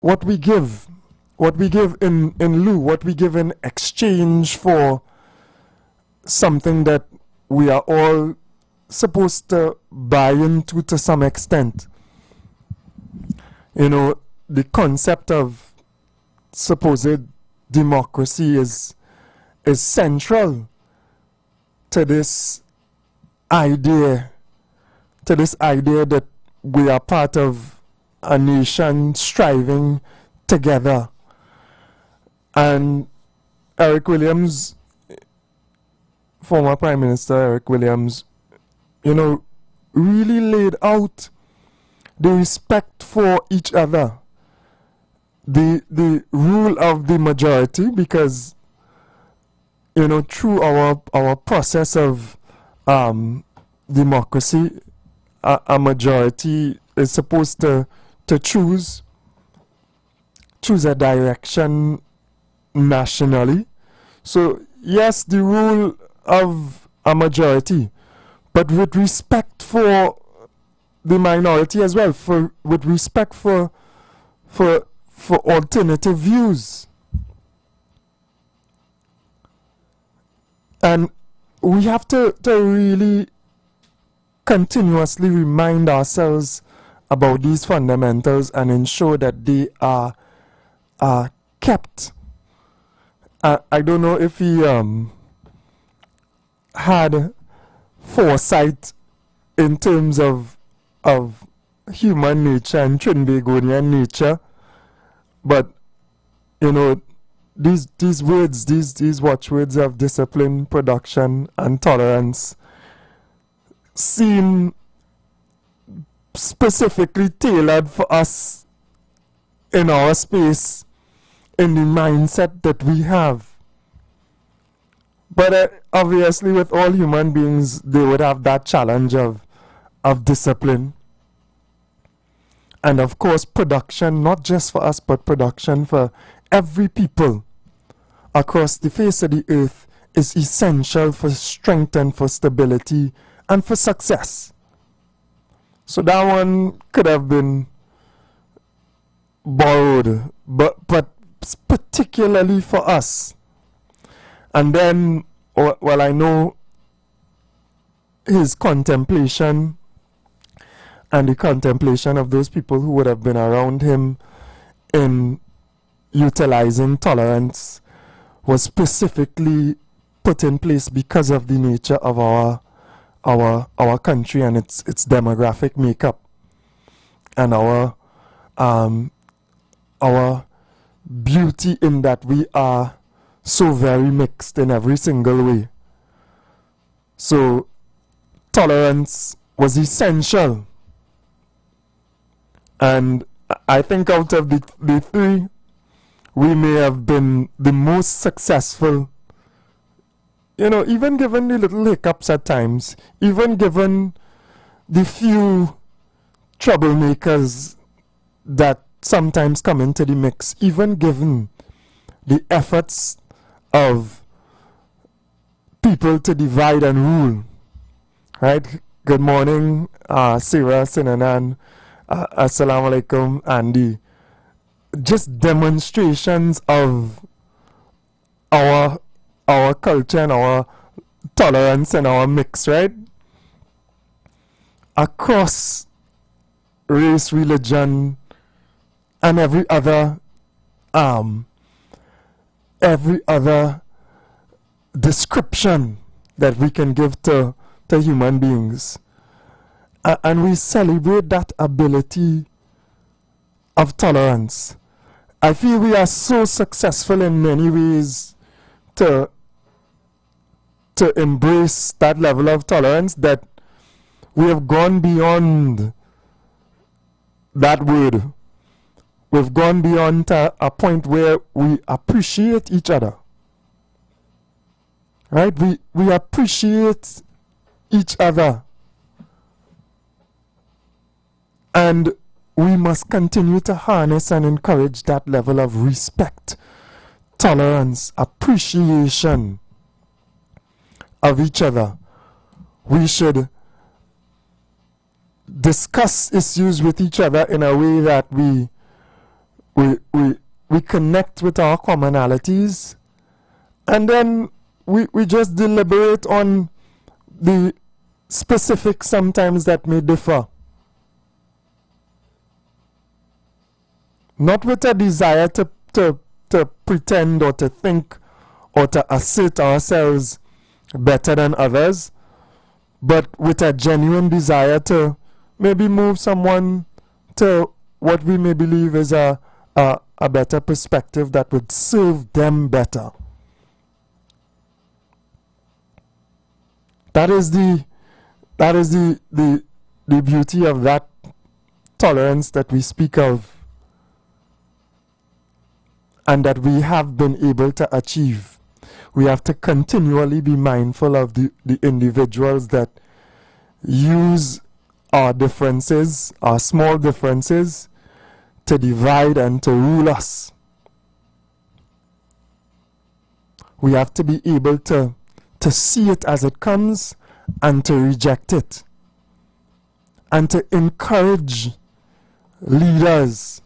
what we give in lieu, what we give in exchange for something that we are all supposed to buy into to some extent. You know, the concept of supposed democracy is central to this idea, that we are part of a nation striving together. And Eric Williams, former Prime Minister Eric Williams, you know, really laid out the respect for each other, the rule of the majority, because, you know, through our process of democracy, a majority is supposed to choose a direction nationally. So yes, the rule of a majority, but with respect for the minority as well, with respect for alternative views. And we have to really continuously remind ourselves about these fundamentals and ensure that they are kept. I don't know if he had foresight in terms of human nature and Trinbagonian nature, but you know, these words, these watchwords of discipline, production, and tolerance seem specifically tailored for us in our space, in the mindset that we have. But obviously with all human beings, they would have that challenge of discipline. And of course production, not just for us, but production for every people across the face of the earth is essential for strength and for stability and for success. So that one could have been borrowed, but particularly for us. And then, well, I know his contemplation and the contemplation of those people who would have been around him in utilizing tolerance was specifically put in place because of the nature of our country and its demographic makeup, and our beauty in that we are so very mixed in every single way. So tolerance was essential. And I think out of the three, we may have been the most successful, you know, even given the little hiccups at times, even given the few troublemakers that sometimes come into the mix, even given the efforts of people to divide and rule. Right? Good morning, Sarah, Sinanan, Assalamu alaikum, Andy. Just demonstrations of our culture and our tolerance and our mix, right? Across race, religion, and every other description that we can give to human beings. And we celebrate that ability of tolerance. I feel we are so successful in many ways to embrace that level of tolerance that we have gone beyond that word. We've gone beyond a point where we appreciate each other. Right? We appreciate each other. And we must continue to harness and encourage that level of respect, tolerance, appreciation of each other. We should discuss issues with each other in a way that we we connect with our commonalities, and then we just deliberate on the specifics sometimes that may differ. Not with a desire to pretend or to think or to assert ourselves better than others, but with a genuine desire to maybe move someone to what we may believe is a better perspective that would serve them better. That is the beauty of that tolerance that we speak of, and that we have been able to achieve. We have to continually be mindful of the individuals that use our differences, our small differences, to divide and to rule us. We have to be able to see it as it comes and to reject it, and to encourage leaders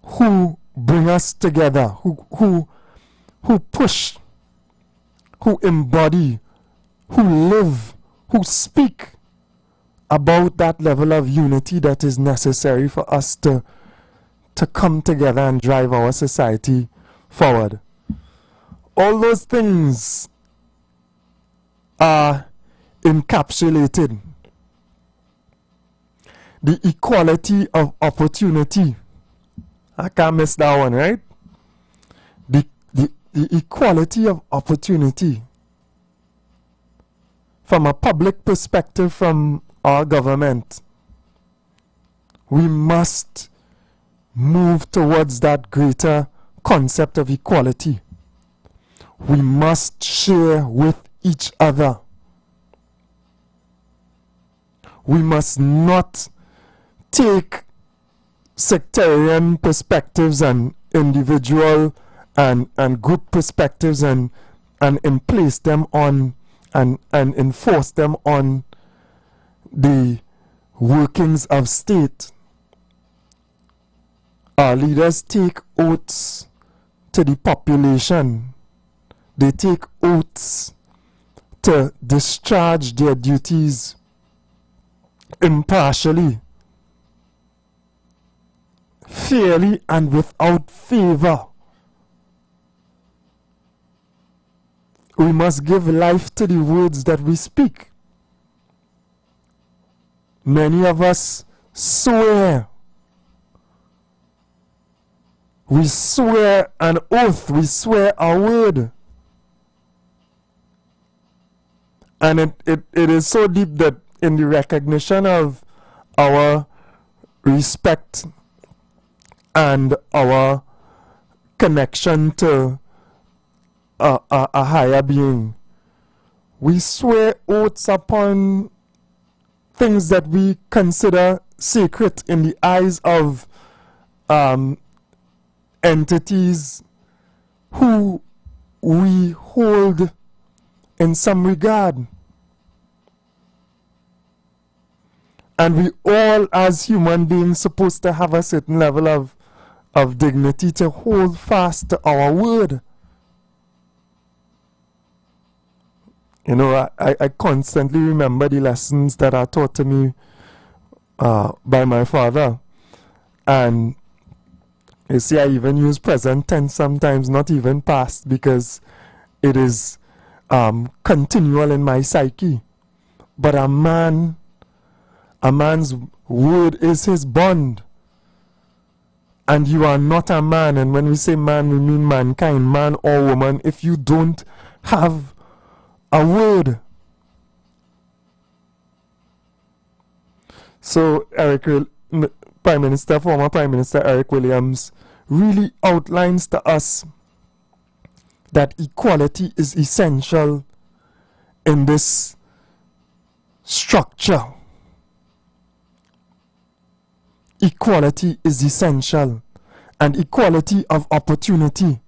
who bring us together, who push, who embody, who live, who speak about that level of unity that is necessary for us to come together and drive our society forward. All those things are encapsulated. The equality of opportunity. I can't miss that one, right? The equality of opportunity. From a public perspective, from our government, we must move towards that greater concept of equality. We must share with each other. We must not take sectarian perspectives and individual and group perspectives and place them on and enforce them on the workings of state. Our leaders take oaths to the population. They take oaths to discharge their duties impartially, fairly, and without favor. We must give life to the words that we speak. Many of us swear. We swear an oath. We swear a word. And it is so deep that in the recognition of our respect and our connection to a higher being, we swear oaths upon things that we consider sacred in the eyes of entities who we hold in some regard. And we all, as human beings, supposed to have a certain level of dignity to hold fast to our word. You know, I constantly remember the lessons that are taught to me by my father. And you see, I even use present tense sometimes, not even past, because it is continual in my psyche. But a man's word is his bond. And you are not a man. And when we say man, we mean mankind, man or woman, if you don't have a word. So former Prime Minister Eric Williams really outlines to us that equality is essential in this structure. Equality is essential, and equality of opportunity.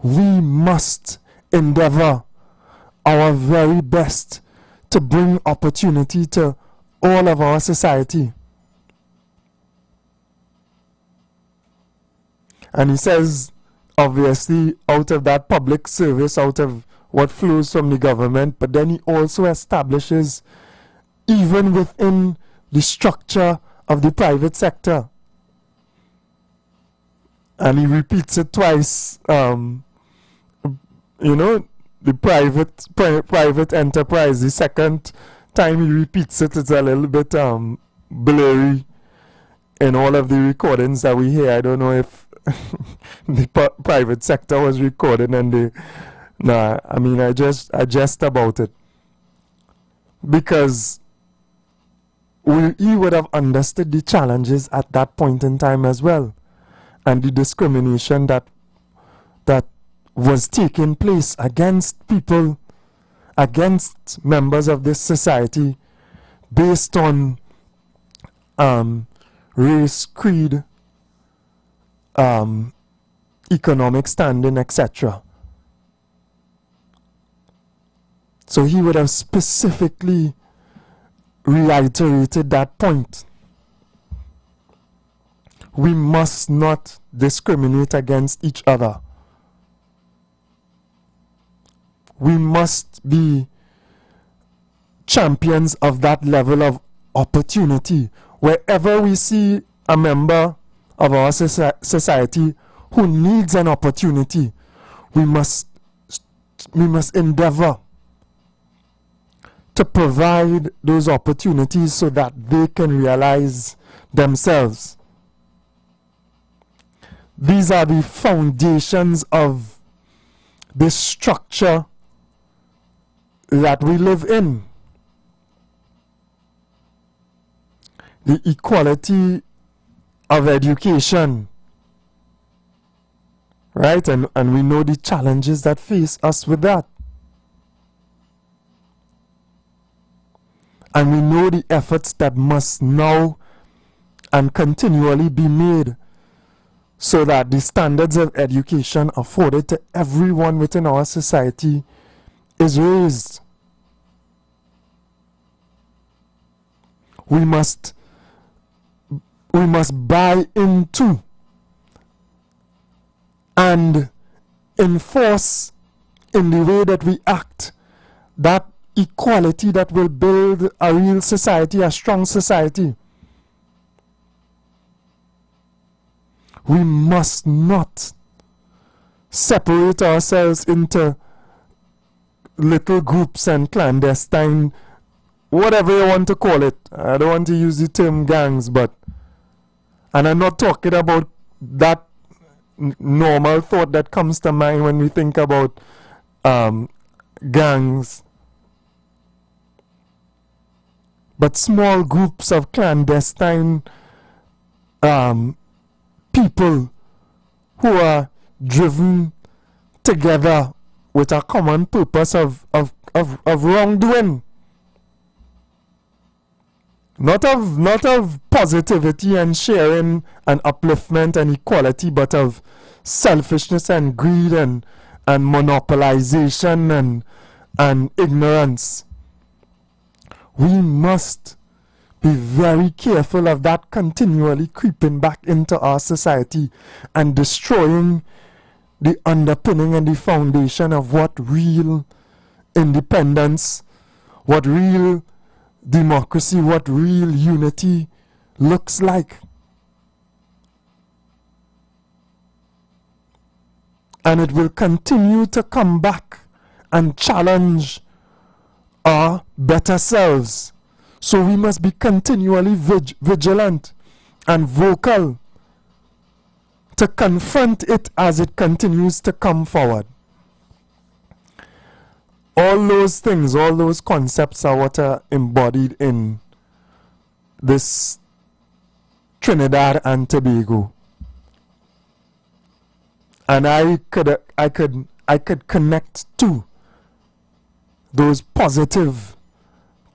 We must endeavor our very best to bring opportunity to all of our society. And he says, obviously, out of that public service, out of what flows from the government, but then he also establishes, even within the structure of the private sector, and he repeats it twice, you know, the private enterprise. The second time he repeats it, it's a little bit blurry in all of the recordings that we hear. I don't know if the private sector was recorded and they, nah, I mean, I jest about it, because he would have understood the challenges at that point in time as well, and the discrimination that was taking place against people, against members of this society, based on race, creed, economic standing, etc. So he would have specifically reiterated that point. We must not discriminate against each other. We must be champions of that level of opportunity. Wherever we see a member of our society who needs an opportunity, we must endeavor to provide those opportunities so that they can realize themselves. These are the foundations of this structure that we live in. The equality of education, right? And we know the challenges that face us with that. And we know the efforts that must now and continually be made so that the standards of education afforded to everyone within our society is raised. We must buy into and enforce in the way that we act that equality that will build a real society, a strong society. We must not separate ourselves into little groups and clandestine, whatever you want to call it. I don't want to use the term gangs, but, and I'm not talking about that normal thought that comes to mind when we think about gangs, but small groups of clandestine people who are driven together with a common purpose of wrongdoing. Not of positivity and sharing and upliftment and equality, but of selfishness and greed and monopolization and ignorance. We must be very careful of that continually creeping back into our society and destroying the underpinning and the foundation of what real independence, what real democracy, what real unity looks like. And it will continue to come back and challenge our better selves. So we must be continually vigilant and vocal to confront it as it continues to come forward. All those things, all those concepts are what are embodied in this Trinidad and Tobago. And I could connect to those positive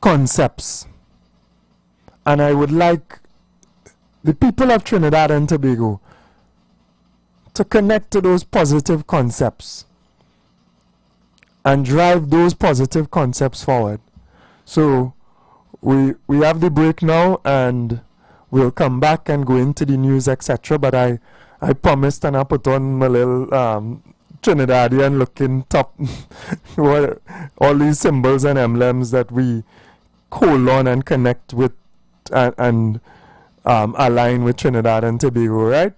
concepts. And I would like the people of Trinidad and Tobago to connect to those positive concepts and drive those positive concepts forward. So we have the break now, and we'll come back and go into the news, etc. But I I promised and I put on my little Trinidadian looking top. All these symbols and emblems that we call on and connect with and align with Trinidad and Tobago, right?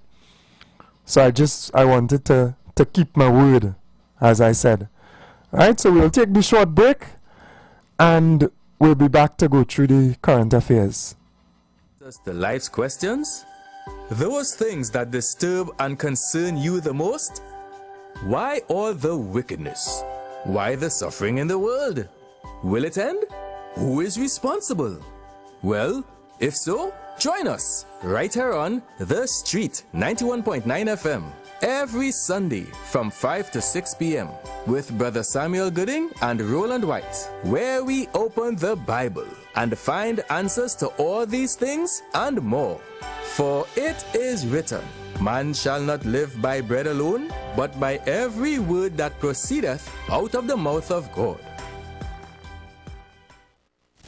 So I wanted to keep my word, as I said. Alright, so we'll take the short break and we'll be back to go through the current affairs. Just the life's questions? Those things that disturb and concern you the most? Why all the wickedness? Why the suffering in the world? Will it end? Who is responsible? Well, if so, join us right here on The Street 91.9 FM every Sunday from 5 to 6 p.m. with Brother Samuel Gooding and Roland White, where we open the Bible and find answers to all these things and more. For it is written, man shall not live by bread alone, but by every word that proceedeth out of the mouth of God.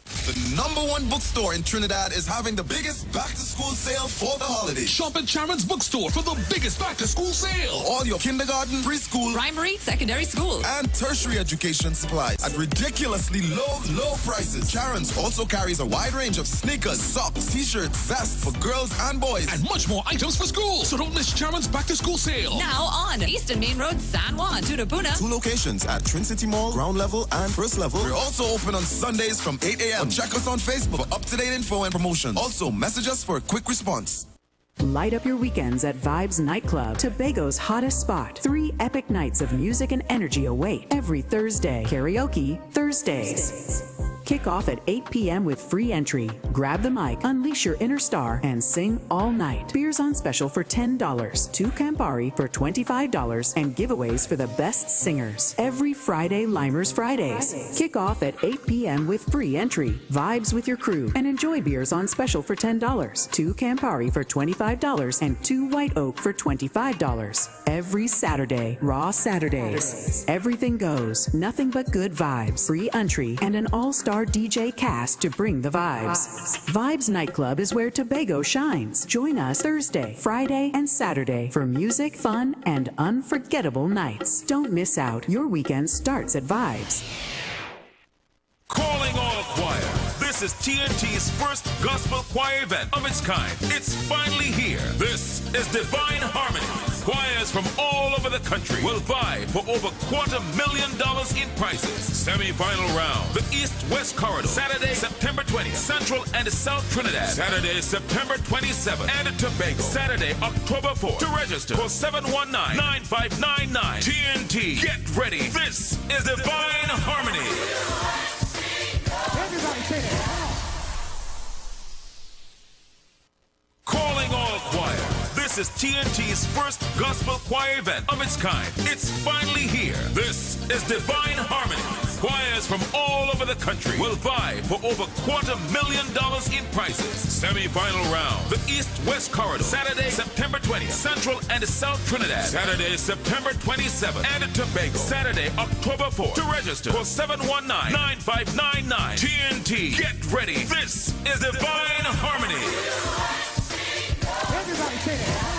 The #1 bookstore in Trinidad is having the biggest back-to-school sale for the holidays. Shop at Sharon's Bookstore for the biggest back-to-school sale. All your kindergarten, preschool, primary, secondary school, and tertiary education supplies at ridiculously low prices. Sharon's also carries a wide range of sneakers, socks, t-shirts, vests for girls and boys, and much more items for school. So don't miss Sharon's back-to-school sale. Now on Eastern Main Road, San Juan, Tunapuna. 2 locations at Trin City Mall, ground level and first level. We're also open on Sundays from 8 a.m. Check us on Facebook for up-to-date info and promotions. Also, message us for a quick response. Light up your weekends at Vibes Nightclub, Tobago's hottest spot. 3 epic nights of music and energy await every Thursday. Karaoke Thursdays. Kick off at 8 p.m. with free entry. Grab the mic, unleash your inner star, and sing all night. Beers on special for $10, 2 Campari for $25, and giveaways for the best singers. Every Friday, Limers Fridays. Kick off at 8 p.m. with free entry. Vibes with your crew and enjoy beers on special for $10, 2 Campari for $25, and 2 White Oak for $25. Every Saturday, Raw Saturdays. Everything goes, nothing but good vibes, free entry, and an all-star DJ cast to bring the vibes. Vibes Nightclub is where Tobago shines. Join us Thursday, Friday, and Saturday for music, fun, and unforgettable nights. Don't miss out. Your weekend starts at Vibes. Calling all choir. This is TNT's first gospel choir event of its kind. It's finally here. This is Divine Harmony. Choirs from all over the country will vie for over $250,000 in prizes. Semi-final round, the East-West Corridor, Saturday, September 20th, Central and South Trinidad, Saturday, September 27th, and Tobago, Saturday, October 4th. To register, call 719-9599. TNT, get ready. This is Divine Harmony. Everybody say that. Calling all choir. This is TNT's first gospel choir event of its kind. It's finally here. This is Divine Harmony. Choirs from all over the country will vie for over $250,000 in prizes. Semi-final round, the East-West Corridor, Saturday, September 20th, Central and South Trinidad, Saturday, September 27th, and Tobago, Saturday, October 4th. To register, call 719-9599. TNT, get ready. This is Divine Harmony. Everybody say that.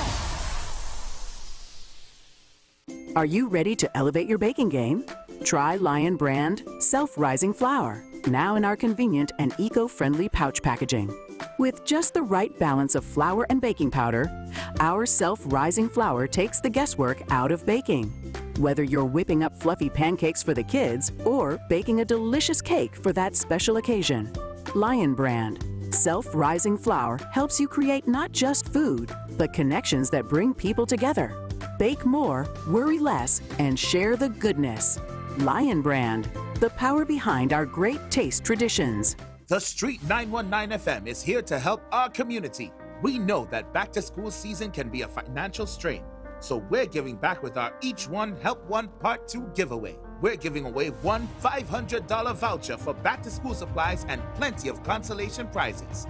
Are you ready to elevate your baking game? Try Lion Brand Self-Rising Flour, now in our convenient and eco-friendly pouch packaging. With just the right balance of flour and baking powder, our self-rising flour takes the guesswork out of baking. Whether you're whipping up fluffy pancakes for the kids or baking a delicious cake for that special occasion, Lion Brand Self-Rising Flour helps you create not just food, but connections that bring people together. Bake more, worry less, and share the goodness. Lion Brand, the power behind our great taste traditions. The Street 919 FM is here to help our community. We know that back-to-school season can be a financial strain, so we're giving back with our Each One Help One Part 2 giveaway. We're giving away one $500 voucher for back-to-school supplies and plenty of consolation prizes.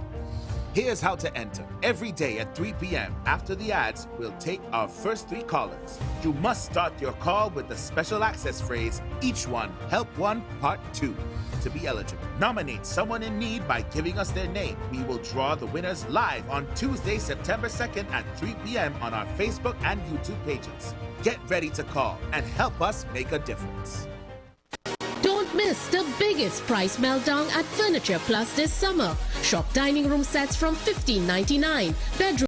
Here's how to enter. Every day at 3 p.m. after the ads, we'll take our first 3 callers. You must start your call with the special access phrase, Each One Help One Part 2. to be eligible. Nominate someone in need by giving us their name. We will draw the winners live on Tuesday, September 2nd at 3 p.m. on our Facebook and YouTube pages. Get ready to call and help us make a difference. Don't miss the biggest price meltdown at Furniture Plus this summer. Shop dining room sets from $15.99. Bedroom.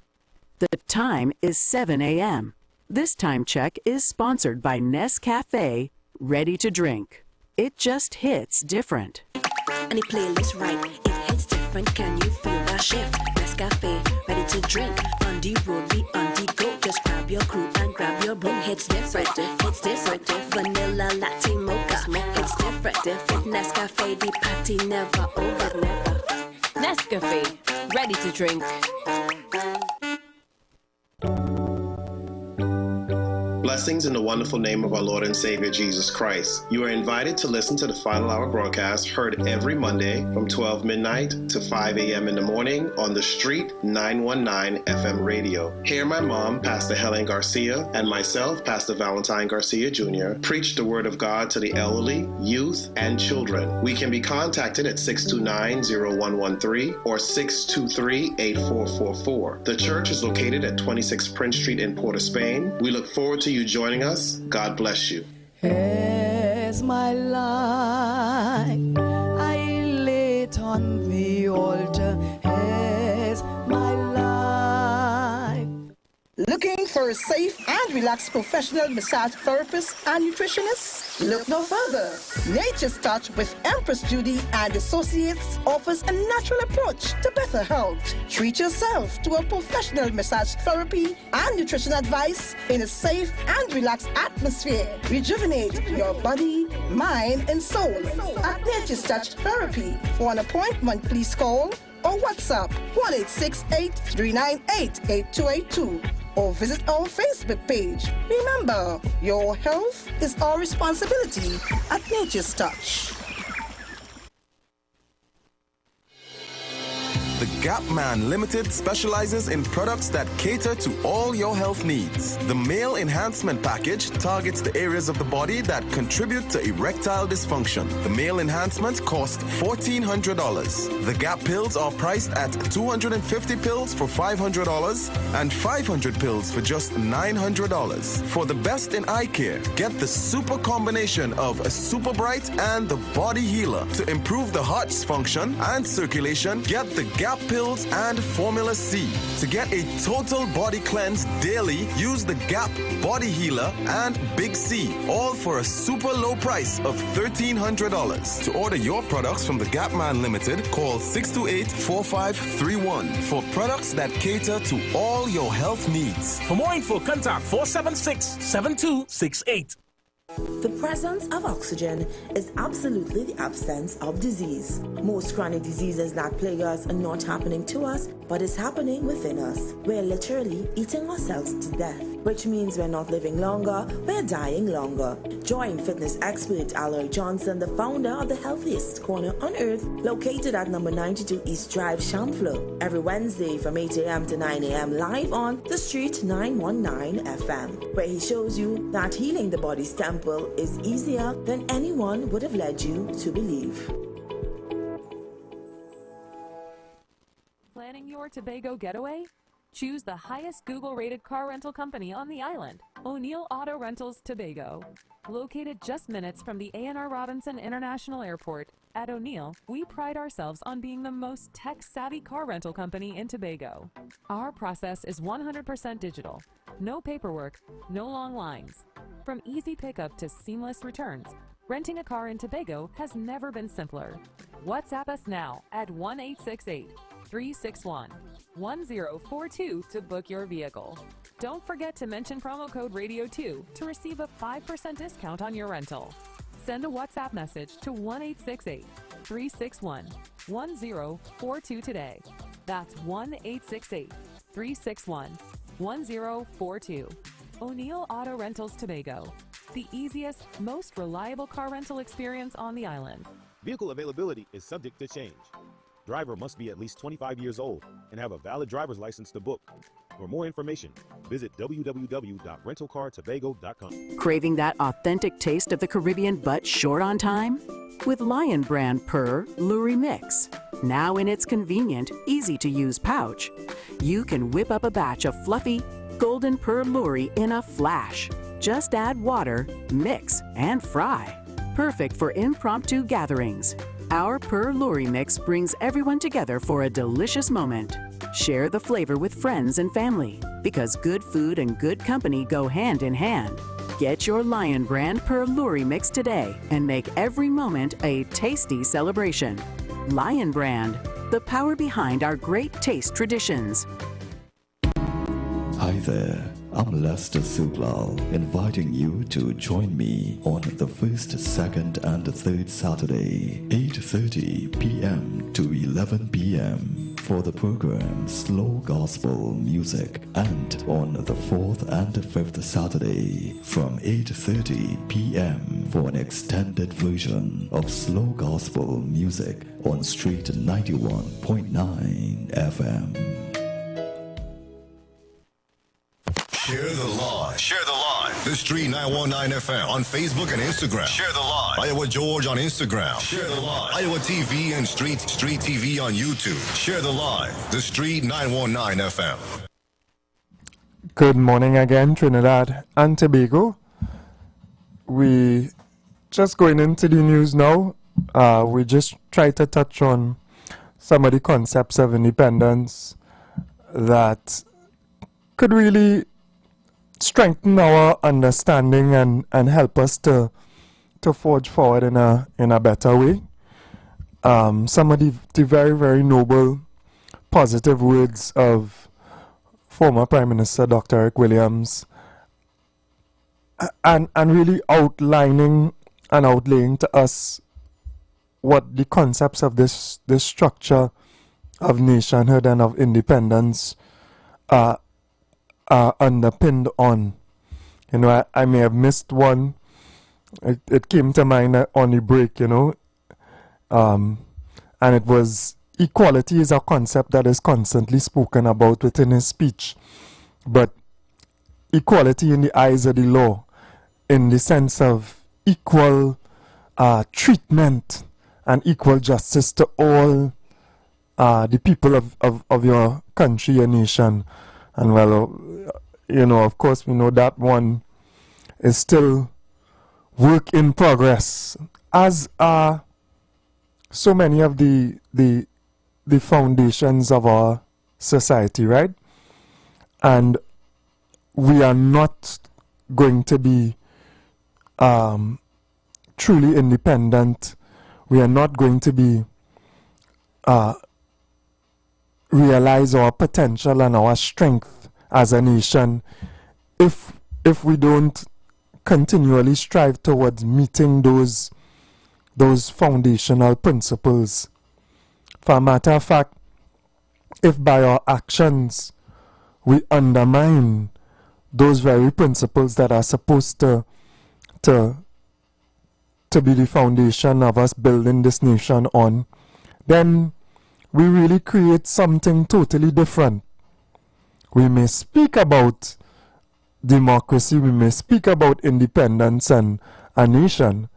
The time is 7 a.m. This time check is sponsored by Nescafe, ready to drink. It just hits different. And the playlist right, it hits different. Can you feel that shift? Nescafe, ready to drink. On the road, we on the go. Just grab your crew and grab your bro. Hits different, hits different. Vanilla latte mocha, hits different. Nescafe, the party never over. Nescafe, ready to drink. Blessings in the wonderful name of our Lord and Savior Jesus Christ. You are invited to listen to the Final Hour broadcast heard every Monday from 12 midnight to 5 a.m. in the morning on The Street 919 FM radio. Hear my mom, Pastor Helen Garcia, and myself, Pastor Valentine Garcia Jr., preach the Word of God to the elderly, youth, and children. We can be contacted at 629-0113 or 623-8444. The church is located at 26 Prince Street in Port of Spain. We look forward to you joining us. God bless you. As my life I lay it on the altar, as my life. Looking for a safe and relaxed professional massage therapist and nutritionist? Look no further. Nature's Touch with Empress Judy and Associates offers a natural approach to better health. Treat yourself to a professional massage therapy and nutrition advice in a safe and relaxed atmosphere. Rejuvenate your body, mind, and soul at Nature's Touch Therapy. For an appointment, please call or WhatsApp 1-868-398-8282 or visit our Facebook page. Remember, your health is our responsibility at Nature's Touch. The Gap Man Limited specializes in products that cater to all your health needs. The Male Enhancement Package targets the areas of the body that contribute to erectile dysfunction. The Male Enhancement costs $1,400. The Gap pills are priced at 250 pills for $500 and 500 pills for just $900. For the best in eye care, get the super combination of a Super Bright and the Body Healer. To improve the heart's function and circulation, get the Gap pills and Formula C. To get a total body cleanse daily, use the Gap Body Healer and Big C, all for a super low price of $1,300. To order your products from the Gap Man Limited, call 628-4531 for products that cater to all your health needs. For more info, contact 476-7268. The presence of oxygen is absolutely the absence of disease. Most chronic diseases that plague us are not happening to us, but is happening within us. We're literally eating ourselves to death, which means we're not living longer, we're dying longer. Join fitness expert Aloy Johnson, the founder of the healthiest corner on earth, located at number 92 East Drive, Chamfleur, every Wednesday from 8 a.m. to 9 a.m. live on The Street 919 FM, where he shows you that healing the body's temple is easier than anyone would have led you to believe. Planning your Tobago getaway? Choose the highest Google-rated car rental company on the island, O'Neill Auto Rentals Tobago. Located just minutes from the A&R Robinson International Airport, at O'Neill, we pride ourselves on being the most tech-savvy car rental company in Tobago. Our process is 100% digital. No paperwork, no long lines. From easy pickup to seamless returns, renting a car in Tobago has never been simpler. WhatsApp us now at 1-868-361-1042 to book your vehicle. Don't forget to mention promo code RADIO2 to receive a 5% discount on your rental. Send a WhatsApp message to 1-868-361-1042 today. That's 1-868-361-1042. O'Neill Auto Rentals Tobago, the easiest, most reliable car rental experience on the island. Vehicle availability is subject to change. Driver must be at least 25 years old and have a valid driver's license to book. For more information, visit www.rentalcartobago.com. Craving that authentic taste of the Caribbean but short on time? With Lion Brand Purr Luri Mix. Now in its convenient, easy-to-use pouch, you can whip up a batch of fluffy, golden Purr Luri in a flash. Just add water, mix, and fry. Perfect for impromptu gatherings. Our Purr Luri Mix brings everyone together for a delicious moment. Share the flavor with friends and family, because good food and good company go hand in hand. Get your Lion Brand Purr Luri Mix today and make every moment a tasty celebration. Lion Brand, the power behind our great taste traditions. Hi there, I'm Lester Suglal, inviting you to join me on the first, second, and third Saturday, 8:30 p.m. to 11 p.m. for the program Slow Gospel Music, and on the fourth and fifth Saturday from 8:30 p.m. for an extended version of Slow Gospel Music on Street 91.9 FM. Share the live. Share the live. The Street 919 FM on Facebook and Instagram. Share the live. Iowa George on Instagram. Share the live. Iowa TV and Street TV on YouTube. Share the live. The Street 919 FM. Good morning again, Trinidad and Tobago. We just going into the news now. We just try to touch on some of the concepts of independence that could really strengthen our understanding and help us to forge forward in a better way. Some of the very, very noble, positive words of former Prime Minister Dr. Eric Williams, and really outlining and outlaying to us what the concepts of this structure of nationhood and of independence are underpinned on. You know, I may have missed one. It came to mind on the break, you know. And it was equality is a concept that is constantly spoken about within his speech. But equality in the eyes of the law, in the sense of equal treatment and equal justice to all the people of your country, your nation. And well, you know, of course, we know that one is still work in progress, as are so many of the foundations of our society, right? And we are not going to be truly independent. We are not going to be realize our potential and our strength as a nation if we don't continually strive towards meeting those foundational principles. For a matter of fact, if by our actions we undermine those very principles that are supposed to be the foundation of us building this nation on, then we really create something totally different. We may speak about democracy, we may speak about independence and a nation,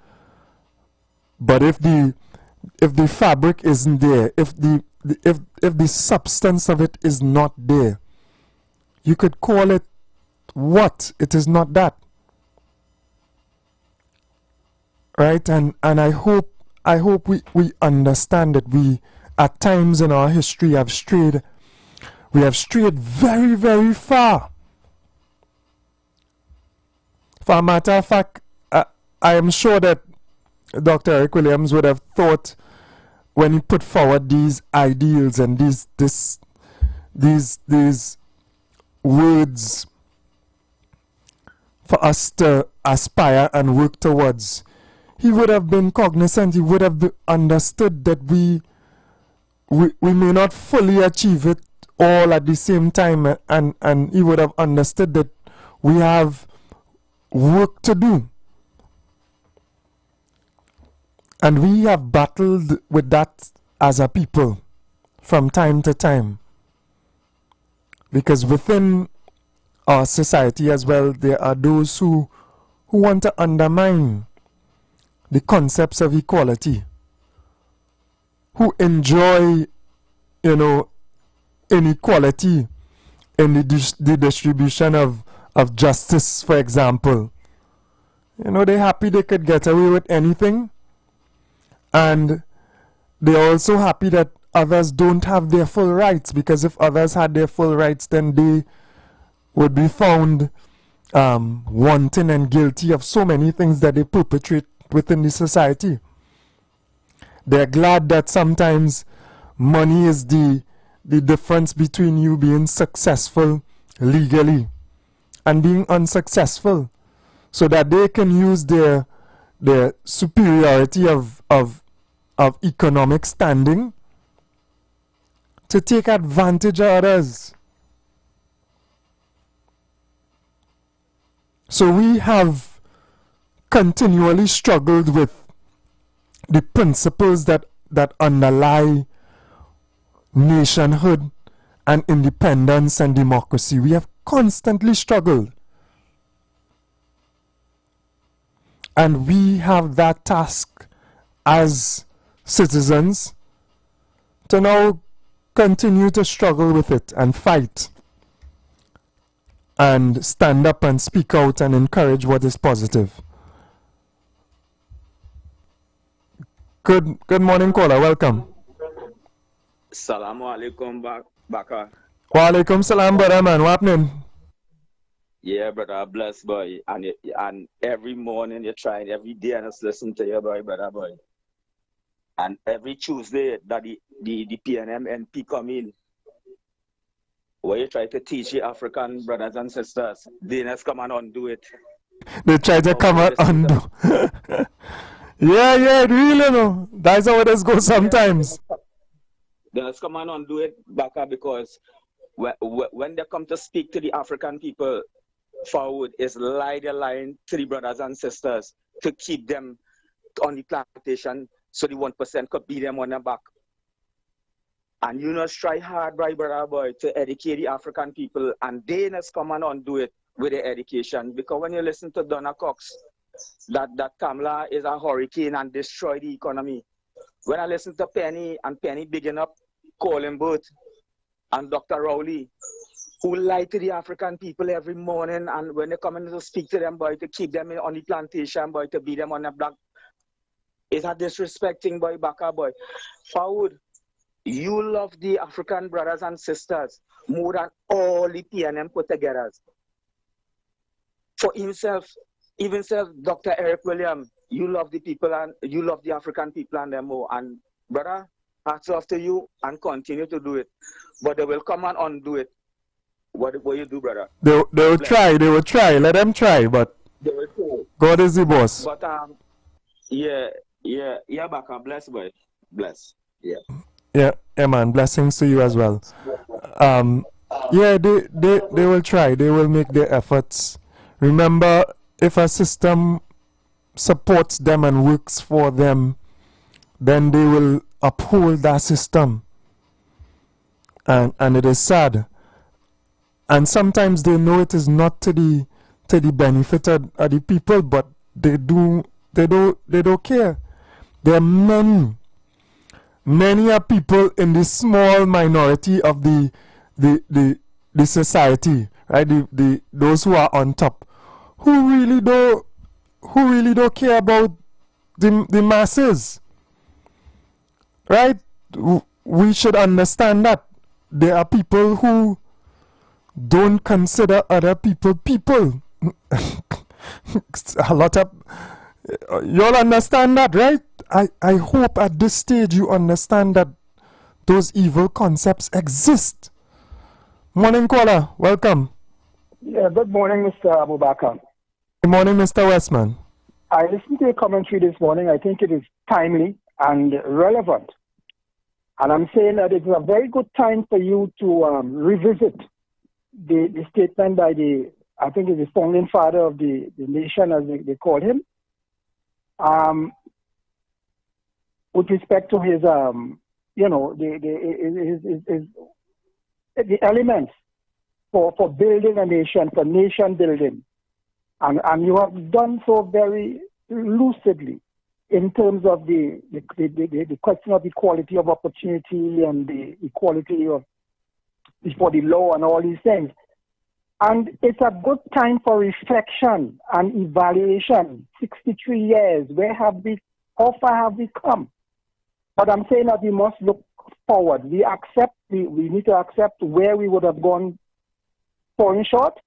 but if the fabric isn't there, if the substance of it is not there, you could call it what? It is not that. Right? And I hope we understand that we at times in our history we have strayed very, very far. For a matter of fact, I am sure that Dr. Eric Williams would have thought, when he put forward these ideals and these words for us to aspire and work towards, he would have been cognizant, he would have understood that we may not fully achieve it all at the same time, and he would have understood that we have work to do. And we have battled with that as a people from time to time. Because within our society as well, there are those who want to undermine the concepts of equality, who enjoy, you know, inequality in the distribution of justice, for example. You know, they're happy they could get away with anything, and they're also happy that others don't have their full rights, because if others had their full rights, then they would be found wanting and guilty of so many things that they perpetrate within the society. They're glad that sometimes money is the difference between you being successful legally and being unsuccessful, so that they can use their superiority of economic standing to take advantage of others. So we have continually struggled with the principles that underlie nationhood and independence and democracy. We have constantly struggled. And we have that task as citizens to now continue to struggle with it and fight and stand up and speak out and encourage what is positive. Good morning, caller. Welcome. Salamu alaikum, Baka. Wa alaikum salam, brother man. What happening? Yeah, brother, bless boy. And every morning you try, every day and just listen to your boy, brother boy. And every Tuesday that the PNM NP come in, where you try to teach the African brothers and sisters, they just come and undo it. They try to come and undo. Yeah, really, no. That's how it does go sometimes. They just come and undo it, Baka, because when they come to speak to the African people forward, it's they're lying to the brothers and sisters to keep them on the plantation so the 1% could beat them on their back. And you must try hard, brother boy, to educate the African people, and they must come and undo it with their education. Because when you listen to Donna Cox, that Kamala is a hurricane and destroy the economy. When I listen to Penny, and Penny bigging up Colin Booth and Dr. Rowley, who lie to the African people every morning, and when they come in to speak to them, boy, to keep them on the plantation, boy, to beat them on the block, it's a disrespecting, boy, Baka, boy. Forward, you love the African brothers and sisters more than all the PNM put together. For himself, even self, Dr. Eric William, you love the people and you love the African people and them more. And brother, hats off to you and continue to do it. But they will come and undo it. What you do, brother? They will try. Let them try, but they will try. God is the boss. But yeah, Baka, bless, boy. Bless. Yeah, man. Blessings to you as well. Yeah, they will try. They will make their efforts. Remember, if a system supports them and works for them, then they will uphold that system. And it is sad. And sometimes they know it is not to the benefit of the people, but they don't care. There are many people in the small minority of the society, right? Those who are on top, who really don't care about the masses, right? We should understand that there are people who don't consider other people. A lot of y'all understand that, right? I hope at this stage you understand that those evil concepts exist. Morning, caller. Welcome. Yeah, good morning, Mr. Abubakar. Good morning, Mr. Westman. I listened to your commentary this morning. I think it is timely and relevant. And I'm saying that it's a very good time for you to revisit the statement by I think it's the founding father of the nation, as they call him, with respect to his, the elements for building a nation, for nation building. And you have done so very lucidly in terms of the question of equality of opportunity and the equality of before the law and all these things. And it's a good time for reflection and evaluation. 63 years, how far have we come? But I'm saying that we must look forward. We need to accept where we would have gone falling short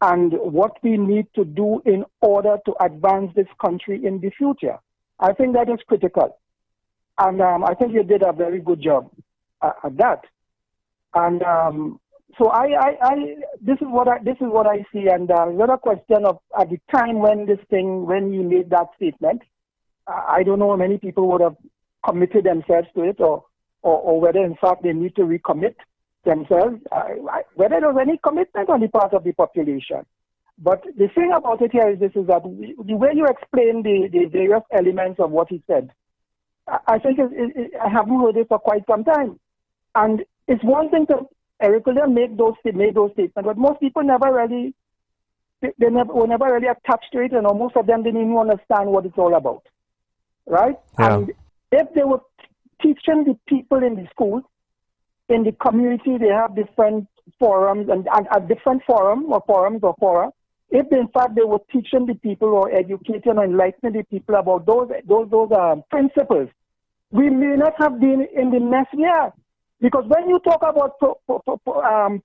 and what we need to do in order to advance this country in the future. I think that is critical. And I think you did a very good job at that. And so this is what I see. And another question of at the time when he made that statement, I don't know how many people would have committed themselves to it, or whether in fact they need to recommit themselves, whether there was any commitment on the part of the population. But the thing about it here is this: is that the way you explain the various elements of what he said, I think I haven't heard it for quite some time. And it's one thing to Eric Williams made those statements, but most people were never really attached to it, and most of them didn't even understand what it's all about, right? Yeah. And if they were teaching the people in the schools, in the community, they have different forums and a different forums or fora. If in fact they were teaching the people or educating or enlightening the people about those principles, we may not have been in the mess we are. Because when you talk about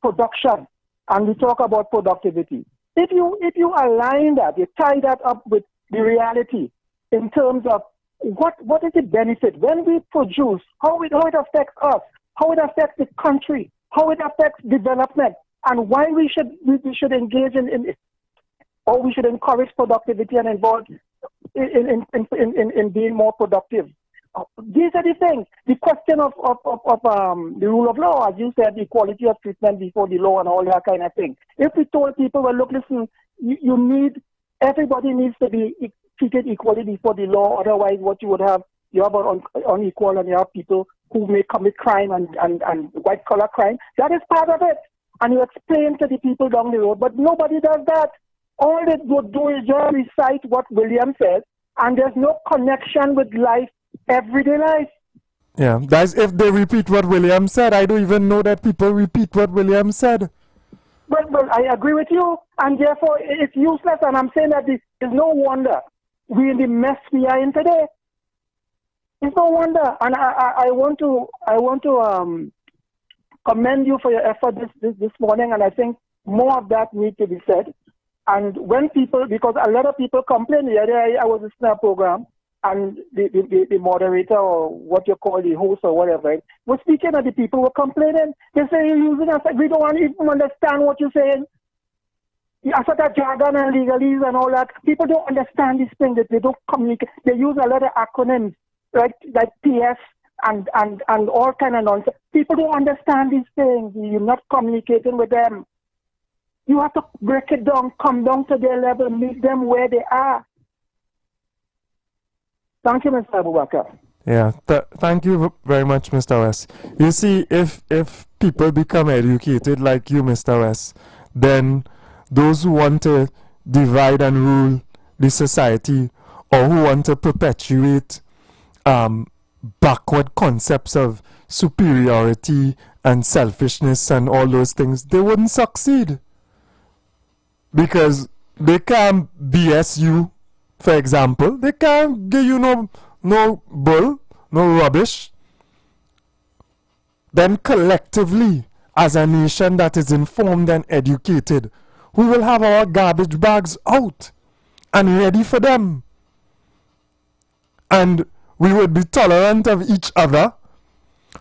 production and we talk about productivity, if you align that, you tie that up with the reality in terms of what is the benefit when we produce, how it affects us, how it affects the country, how it affects development, and why we should engage in or we should encourage productivity and involve in being more productive. These are the things. The question of the rule of law, as you said, the equality of treatment before the law and all that kind of thing. If we told people, well, look, listen, everybody needs to be treated equally before the law. Otherwise, what you have unequal, and you have people who may commit crime and white collar crime. That is part of it. And you explain to the people down the road, but nobody does that. All they would do is just recite what William says, and there's no connection with life. Everyday life. Yeah, that's if they repeat what William said. I don't even know that people repeat what William said. Well, I agree with you, and therefore it's useless. And I'm saying that there's no wonder we're in the mess we are in today. It's no wonder, and I want to commend you for your effort this morning, and I think more of that needs to be said. And when people, because a lot of people complain, the other day I was listening to a program, and the moderator, or what you call the host or whatever, right, was speaking, and the people were complaining. They say you're using us, we don't want to even understand what you're saying. I said that jargon and legalese and all that. People don't understand these things, that they don't communicate. They use a lot of acronyms, right, like PS and all kind of nonsense. People don't understand these things. You're not communicating with them. You have to break it down, come down to their level, meet them where they are. Thank you, Mr. Abubakar. Yeah, thank you very much, Mr. West. You see, if people become educated like you, Mr. West, then those who want to divide and rule the society, or who want to perpetuate backward concepts of superiority and selfishness and all those things, they wouldn't succeed. Because they can't BS you. For example, they can't give you no bull, no rubbish. Then collectively, as a nation that is informed and educated, we will have our garbage bags out and ready for them. And we would be tolerant of each other,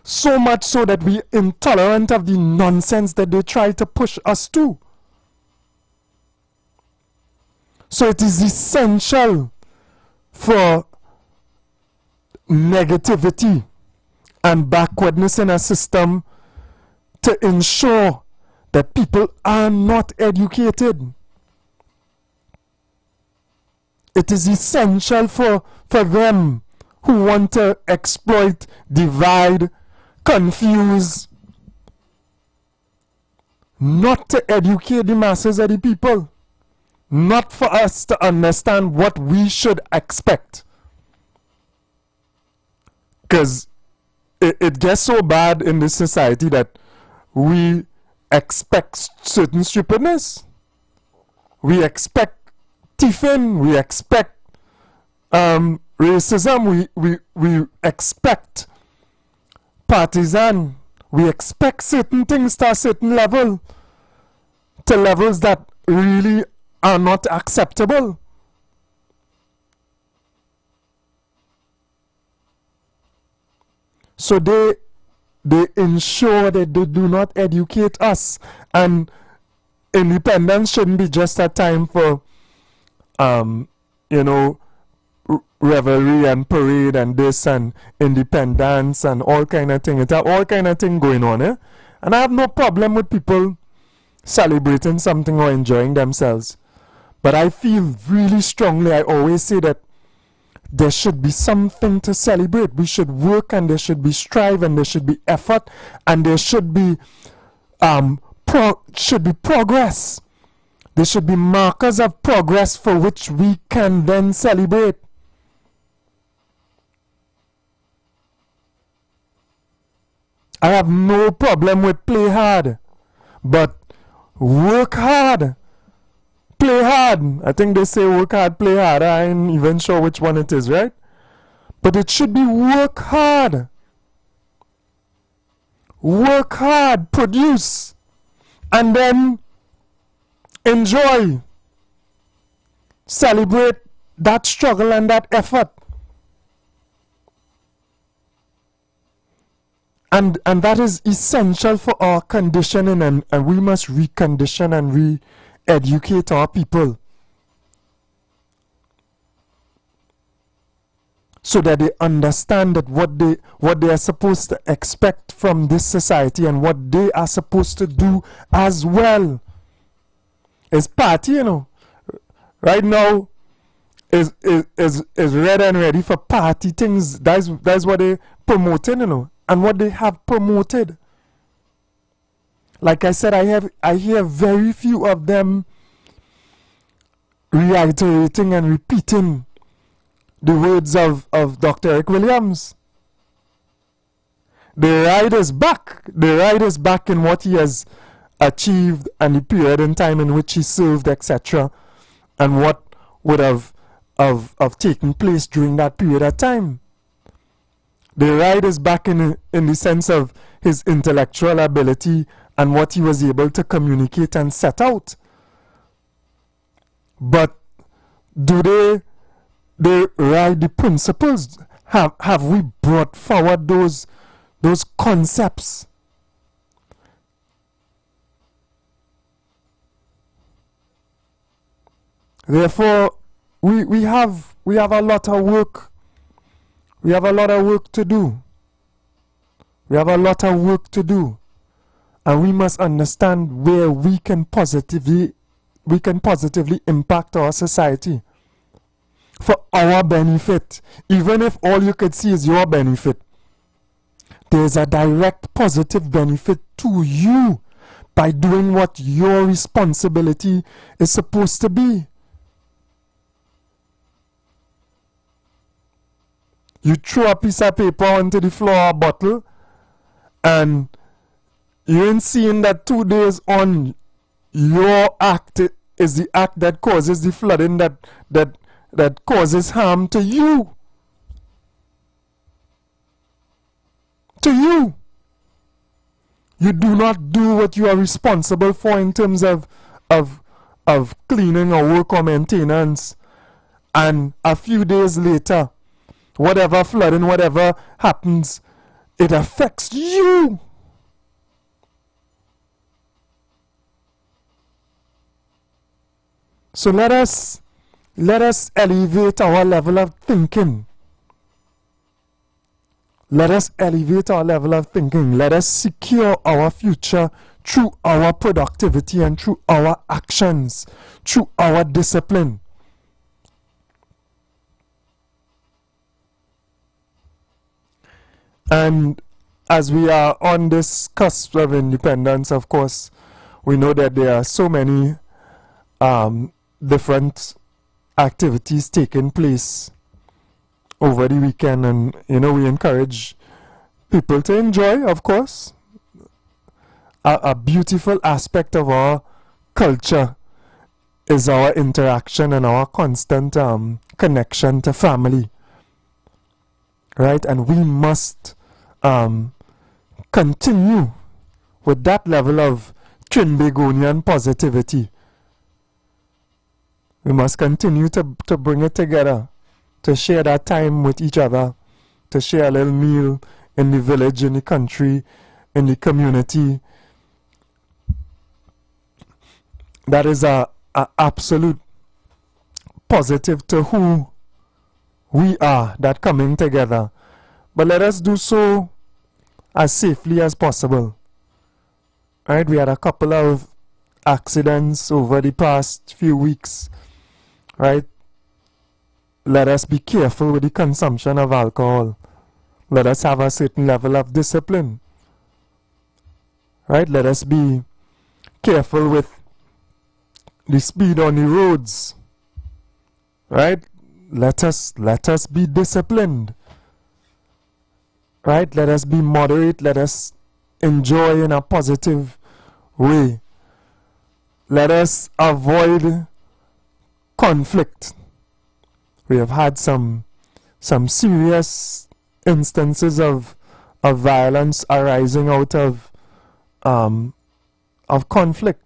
so much so that we are intolerant of the nonsense that they try to push us to. So it is essential for negativity and backwardness in a system to ensure that people are not educated. It is essential for them who want to exploit, divide, confuse, not to educate the masses of the people, not for us to understand what we should expect. Because it gets so bad in this society that we expect certain stupidness. We expect tiffin, we expect racism, we expect partisan, we expect certain things to a certain level, to levels that really are not acceptable. So they ensure that they do not educate us, and independence shouldn't be just a time for you know, revelry and parade and this and independence and all kind of thing. It have all kind of thing going on, eh? And I have no problem with people celebrating something or enjoying themselves. But I feel really strongly, I always say that there should be something to celebrate. We should work, and there should be strive, and there should be effort, and there should be progress. There should be markers of progress for which we can then celebrate. I have no problem with play hard, but work hard. Play hard. I think they say work hard, play hard. I ain't even sure which one it is, right? But it should be work hard. Work hard, produce, and then enjoy. Celebrate that struggle and that effort. And that is essential for our conditioning, and we must recondition and re-educate our people so that they understand that what they are supposed to expect from this society and what they are supposed to do as well is party, you know. Right now is red and ready for party things. That's what they promoting, you know. And what they have promoted, like I said, I hear very few of them reiterating and repeating the words of Dr. Eric Williams. The ride is back. The ride is back in what he has achieved and the period in time in which he served, etc., and what would have taken place during that period of time. The ride is back in the sense of his intellectual ability and what he was able to communicate and set out. But do they ride the principles? Have we brought forward those concepts? Therefore, we have a lot of work. We have a lot of work to do. We have a lot of work to do. And we must understand where we can positively impact our society for our benefit. Even if all you could see is your benefit, there's a direct positive benefit to you by doing what your responsibility is supposed to be. You throw a piece of paper onto the floor, a bottle, and you ain't seeing that 2 days on, your act is the act that causes the flooding, that causes harm to you. To you. You do not do what you are responsible for in terms of cleaning or work or maintenance, and a few days later, whatever flooding, whatever happens, it affects you. So let us elevate our level of thinking. Let us elevate our level of thinking. Let us secure our future through our productivity and through our actions, through our discipline. And as we are on this cusp of independence, of course, we know that there are so many different activities taking place over the weekend, and we encourage people to enjoy, of course. A beautiful aspect of our culture is our interaction and our constant connection to family, right? And we must continue with that level of Trinbagonian positivity. We must continue to bring it together, to share that time with each other, to share a little meal in the village, in the country, in the community. That is a absolute positive to who we are, that coming together. But let us do so as safely as possible. Right? We had a couple of accidents over the past few weeks. Right? Let us be careful with the consumption of alcohol. Let us have a certain level of discipline. Right? Let us be careful with the speed on the roads. Right? Let us be disciplined. Right? Let us be moderate. Let us enjoy in a positive way. Let us avoid conflict. We have had some serious instances of violence arising out of conflict.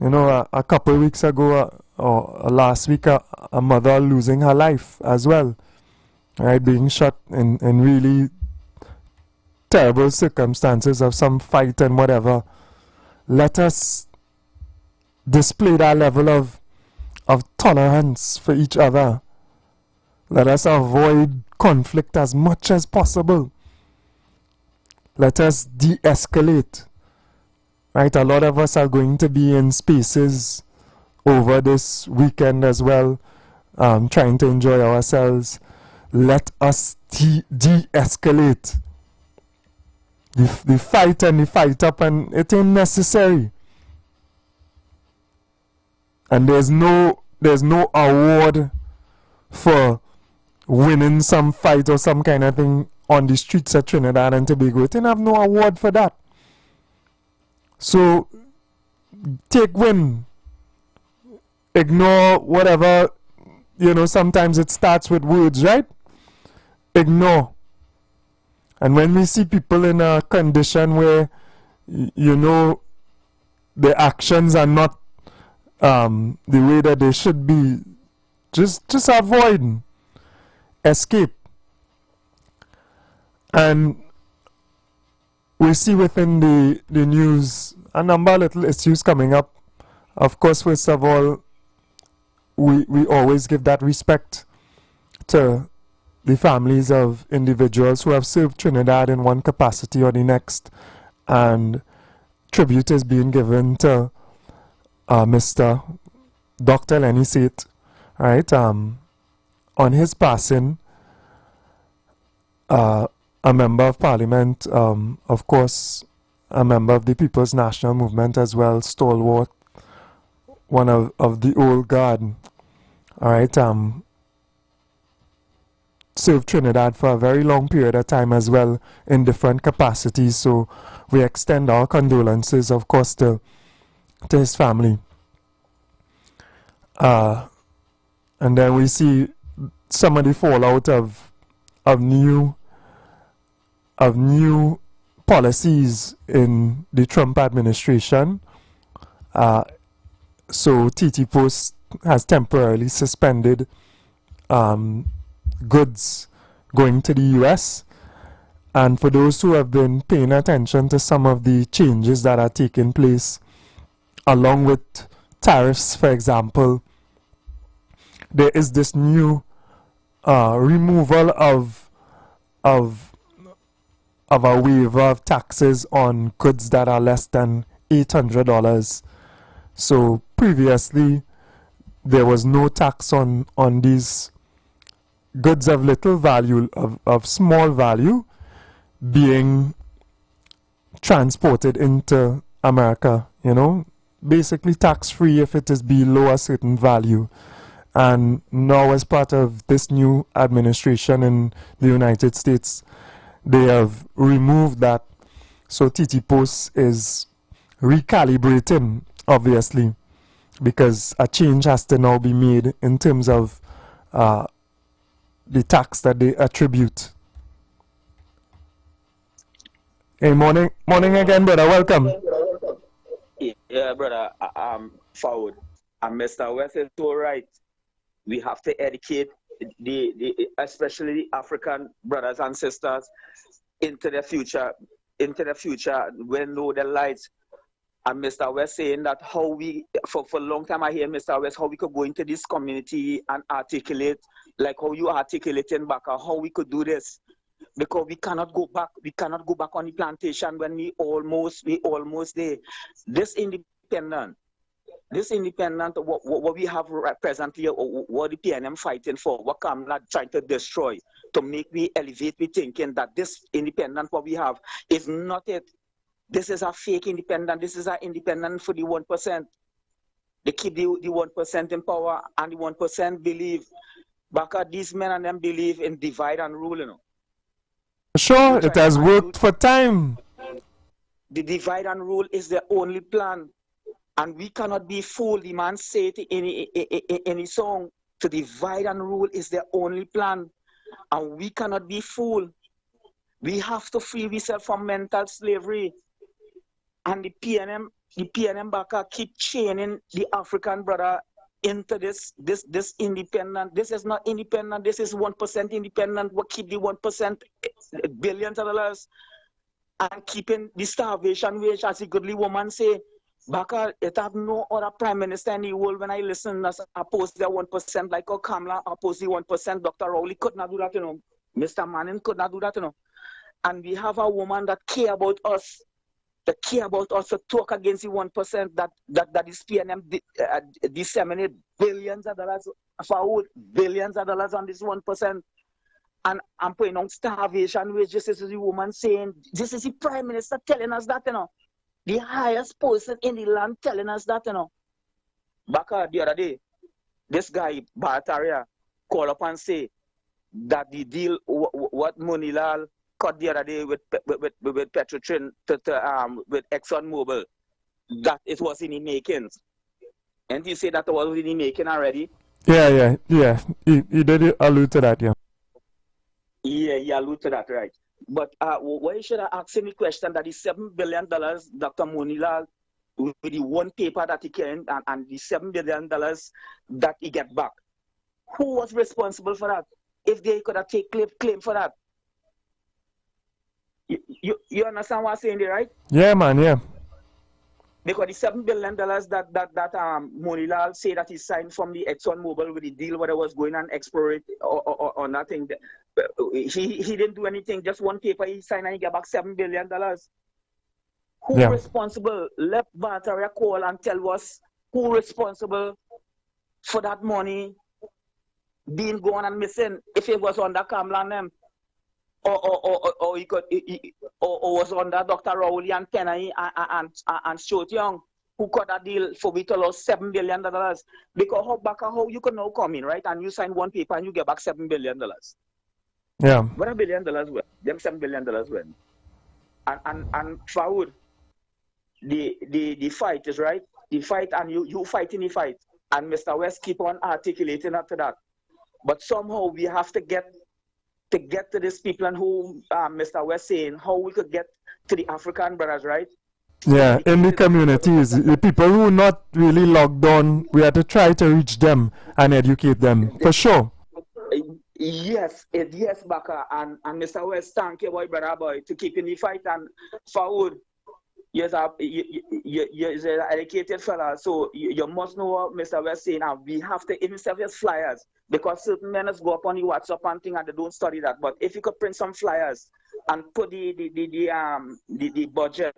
A couple of weeks ago, or last week, a mother losing her life as well, right? Being shot in really terrible circumstances of some fight and whatever. Let us display that level of tolerance for each other. Let us avoid conflict as much as possible. Let us de-escalate. Right? A lot of us are going to be in spaces over this weekend as well, trying to enjoy ourselves. Let us de-escalate. The fight and the fight up, and it ain't necessary. And there's no award for winning some fight or some kind of thing on the streets of Trinidad and Tobago. It ain't have no award for that. So take win. Ignore whatever, sometimes it starts with words, right? Ignore. And when we see people in a condition where, their actions are not the way that they should be, just avoid. Escape. And we see within the news a number of little issues coming up. Of course, first of all, we always give that respect to the families of individuals who have served Trinidad in one capacity or the next, and tribute is being given to Mr. Dr. Lenny Sate, right? On his passing, a member of Parliament, of course, a member of the People's National Movement as well, stalwart, one of the old guard, all right, served Trinidad for a very long period of time as well in different capacities. So we extend our condolences, of course, to his family. And then we see some of the fallout of new policies in the Trump administration. So TT Post has temporarily suspended goods going to the US. And for those who have been paying attention to some of the changes that are taking place, along with tariffs, for example, there is this new removal of a waiver of taxes on goods that are less than $800. So previously, there was no tax on these goods of little value, of small value, being transported into America, you know, basically tax-free if it is below a certain value. And now as part of this new administration in the United States, they have removed that. So TT Post is recalibrating, obviously, because a change has to now be made in terms of the tax that they attribute. Hey, morning again, brother. Welcome. Yeah, brother. Forward. And Mr. West is so right. We have to educate especially the African brothers and sisters into the future. When know the lights. And Mr. West saying that how we, for a long time I hear Mr. West, how we could go into this community and articulate, like how you articulating back, how we could do this. Because we cannot go back on the plantation when we almost there. This independent, what we have presently, what the PNM fighting for, what Kamala trying to destroy, to make me elevate me thinking that this independent what we have is not it. This is a fake independent. This is an independent for the 1%. They keep the 1% in power, and the 1% believe. Back at these men and them believe in divide and rule, you know. Sure, it has worked for time. The divide and rule is the only plan. And we cannot be fooled. The man say it in any song, to divide and rule is the only plan. And we cannot be fooled. We have to free ourselves from mental slavery. And the PNM backer keep chaining the African brother into this independent. This is not independent. This is 1% independent. What keep the 1% billions of dollars and keeping the starvation wage, as the goodly woman say. Backer, it have no other prime minister in the world. When I listen, as oppose the 1%, like Kamala oppose the 1%. Dr. Rowley could not do that, you know. Mr. Manning could not do that, you know. And we have a woman that care about us. That care about us to talk against the 1% that is PNM disseminate billions of dollars forward, billions of dollars on this 1%. And I'm putting on starvation wage. This is the woman saying, this is the prime minister telling us that, you know. The highest person in the land telling us that, you know. Back the other day, this guy, Bartaria, called up and say that the deal, what Monilal cut the other day with Petrotrin with ExxonMobil, that it was in the makings. And you say that it was in the making already? Yeah. He did allude to that, yeah. Yeah, he alluded to that, right. But why should I ask him the question that the $7 billion Dr. Monilal, with the one paper that he can, and the $7 billion that he get back, who was responsible for that? If they could have taken claim for that. You understand what I'm saying there, right? Yeah, man, yeah. Because the $7 billion that Monilal say that he signed from the ExxonMobil with the deal where it was going on explore or nothing. He didn't do anything, just one paper he signed and he got back $7 billion. Who responsible? Let Bartaria call and tell us who responsible for that money being gone and missing. If it was under Kamala and them, or was under Dr. Rowley and Kenny and Stuart Young, who cut a deal for we to lose $7 billion. Because how you can now come in, right? And you sign one paper and you get back $7 billion. Yeah. What $1 billion went? Them $7 billion went. And forward, the fight is right. The fight, and you fight in the fight. And Mr. West keep on articulating after that. But somehow we have to get to these people, and who Mr. West saying how we could get to the African brothers, right? Yeah, in the communities, the people who are not really logged on, we have to try to reach them and educate them, for sure. Yes, Baka, and Mr. West, thank you, brother boy, to keep in the fight and forward. You're an educated fella, so you must know what Mr. West saying. And we have to even serve as flyers, because certain men go up on the WhatsApp and thing and they don't study that. But if you could print some flyers and put the budget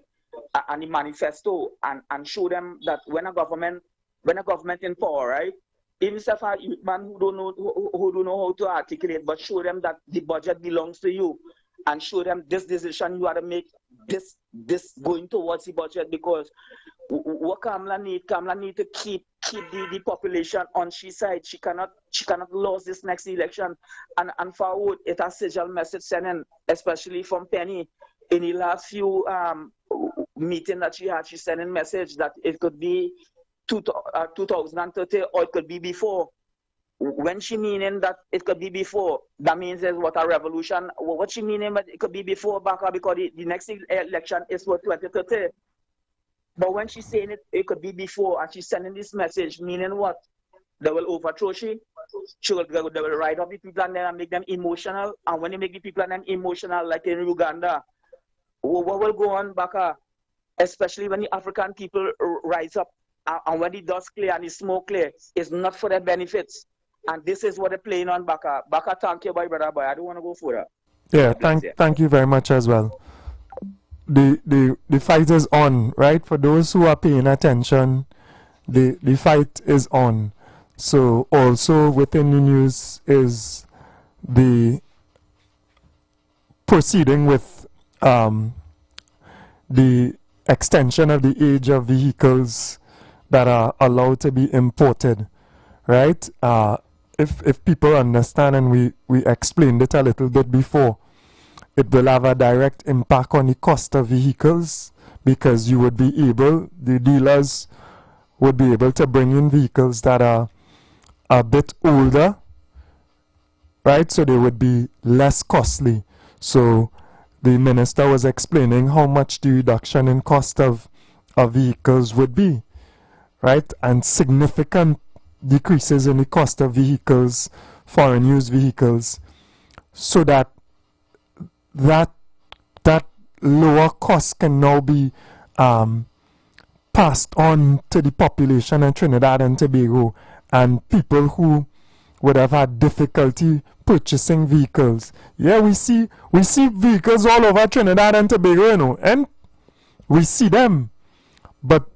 and the manifesto and show them that when a government in power, right? Even if a man who don't know how to articulate, but show them that the budget belongs to you, and show them this decision you have to make this going towards the budget, because what Kamala need to keep the population on she side. She cannot lose this next election, and forward it a sigil message sending, especially from Penny in the last few meeting that she had. She sent a message that it could be 2030 or it could be before. When she meaning that it could be before, that means there's what a revolution. What she meaning that it could be before, Baka, because the next election is for 2030. But when she's saying it could be before, and she's sending this message, meaning what? They will overthrow they will ride up the people and then make them emotional. And when they make the people and them emotional, like in Uganda, what will go on, Baka? Especially when the African people rise up, and when the dust clear and the smoke clear, it's not for their benefits. And this is what they're playing on, Baka. Baka, thank you, brother boy. I don't want to go further. Yeah, thank you very much as well. The fight is on, right? For those who are paying attention, the fight is on. So also within the news is the proceeding with the extension of the age of vehicles that are allowed to be imported, right? If people understand, and we explained it a little bit before, it will have a direct impact on the cost of vehicles, because you would be able, the dealers would be able to bring in vehicles that are a bit older, right? So they would be less costly. So the minister was explaining how much the reduction in cost of vehicles would be, right? And significant decreases in the cost of vehicles, foreign use vehicles, so that lower cost can now be passed on to the population in Trinidad and Tobago, and people who would have had difficulty purchasing vehicles. Yeah, we see vehicles all over Trinidad and Tobago, you know, and we see them, but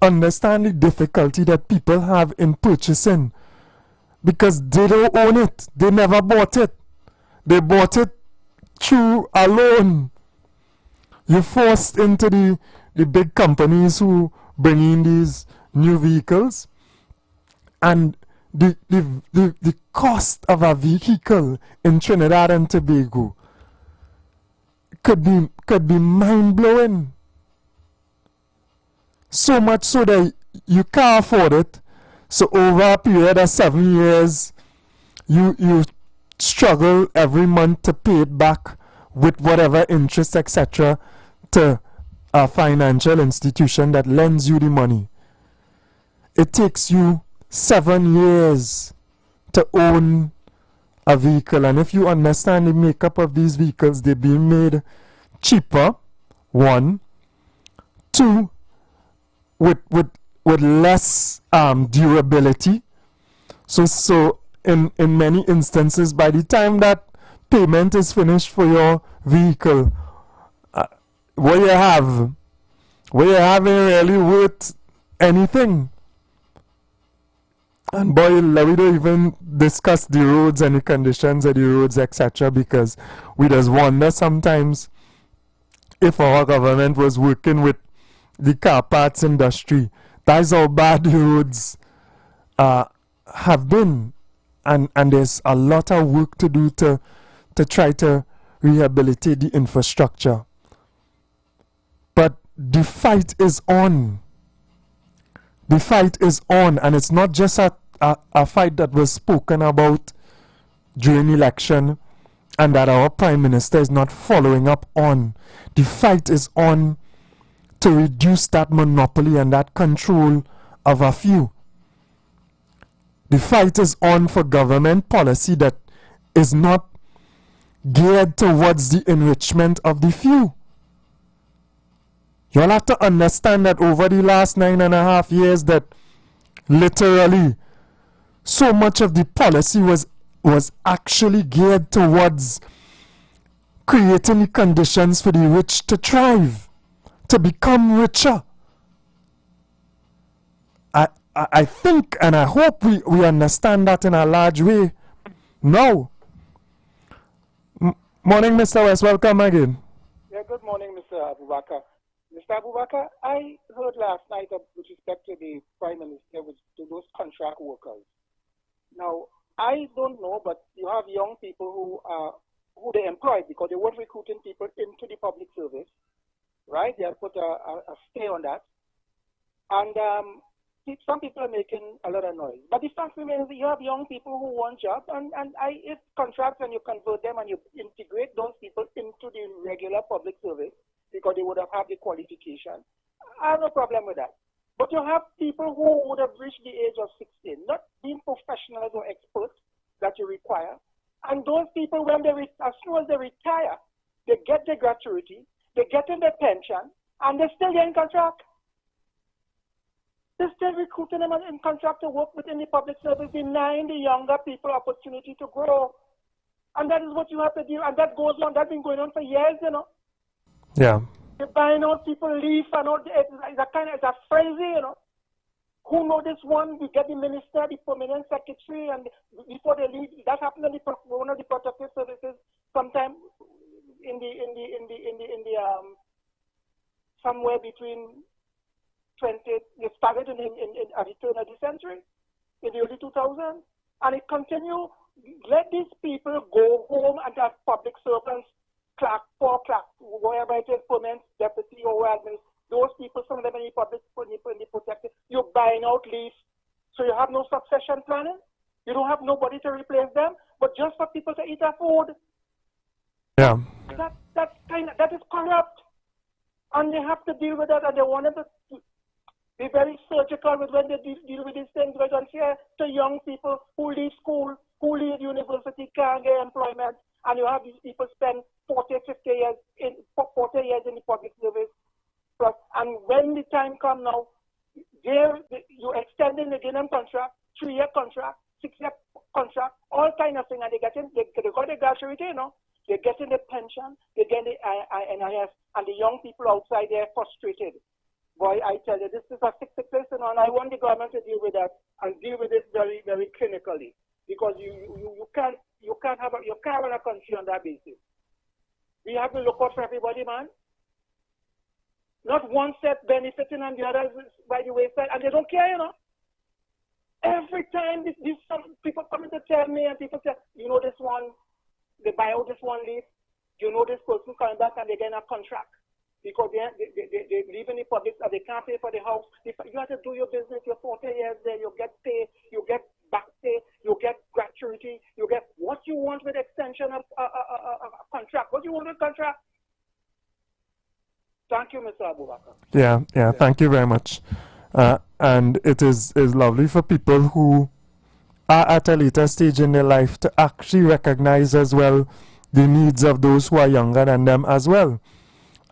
understand the difficulty that people have in purchasing, because they don't own it. They never bought it. They bought it through a loan. You're forced into the big companies who bring in these new vehicles, and the cost of a vehicle in Trinidad and Tobago could be mind-blowing. So much so that you can't afford it. So over a period of 7 years, you struggle every month to pay it back with whatever interest, etc., to a financial institution that lends you the money. It takes you 7 years to own a vehicle, and if you understand the makeup of these vehicles, they're being made cheaper, 1, 2, with less durability. So in many instances, by the time that payment is finished for your vehicle, what you have ain't really worth anything. And boy, we don't even discuss the roads and the conditions of the roads, etc., because we just wonder sometimes if our government was working with the car parts industry. That's how bad the roads have been, and there's a lot of work to do to try to rehabilitate the infrastructure. But the fight is on. The fight is on, and it's not just a fight that was spoken about during election and that our Prime Minister is not following up on. The fight is on to reduce that monopoly and that control of a few. The fight is on for government policy that is not geared towards the enrichment of the few. You'll have to understand that over the last 9.5 years, that literally so much of the policy was actually geared towards creating the conditions for the rich to thrive, to become richer. I think and I hope we understand that in a large way now. Morning, Mr. West. Welcome again. Yeah, good morning, Mr. Mr. Abubakar. Mr. Abubakar, I heard last night with respect to the Prime Minister with to those contract workers. Now, I don't know, but you have young people who they employ because they weren't recruiting people into the public service, right? They have put a stay on that. And some people are making a lot of noise. But the fact remains that you have young people who want jobs, and if contracts and you convert them and you integrate those people into the regular public service because they would have had the qualification, I have no problem with that. But you have people who would have reached the age of 16, not being professionals or experts that you require. And those people, when as soon as they retire, they get their gratuity, they get in their pension, and they're still in contract. They're still recruiting them in contract to work within the public service, denying the younger people opportunity to grow. And that is what you have to do. And that goes on. That's been going on for years, you know. Yeah. You're buying out people leave and all. It's a frenzy, you know. Who know this one? You get the minister, the permanent secretary, and before they leave, that happened in one of the protective services sometime in the somewhere between 20. It started at the turn of the century, in the early 2000s, and it continued. Let these people go home and have public servants, clerk, whatever it is, permanent deputy or admin. Those people, some of them in the public, in the protected, you're buying out leave. So you have no succession planning. You don't have nobody to replace them, but just for people to eat their food. Yeah. That is corrupt. And they have to deal with that, and they want to be very surgical with when they deal with these things, but unfair to young people who leave school, who leave university, can't get employment, and you have these people spend 40, 50 years in the public service. Plus, and when the time comes now, you're extending the them contract, 3-year contract, 6-year contract, all kind of things, and they got the gratuity, you know. They're getting the pension, they get the NIS, and the young people outside there frustrated. Boy, I tell you, this is a sick situation, and I want the government to deal with that and deal with it very, very clinically, because you can't run a country on that basis. We have to look out for everybody, man. Not one set benefiting and the other by the wayside, and they don't care, you know. Every time some people coming to tell me, and people say, you know, this one, they buy out this one leaf, you know, this person coming back and they get a contract. Because they live in the public, and they can't pay for the house. You have to do your business, you're 40 years there, you get pay, you get back pay, you get gratuity, you get what you want with extension of a contract. What you want with contract? Thank you, Mr. Abubakar. Yeah, thank you very much. And it is lovely for people who are at a later stage in their life to actually recognize as well the needs of those who are younger than them as well.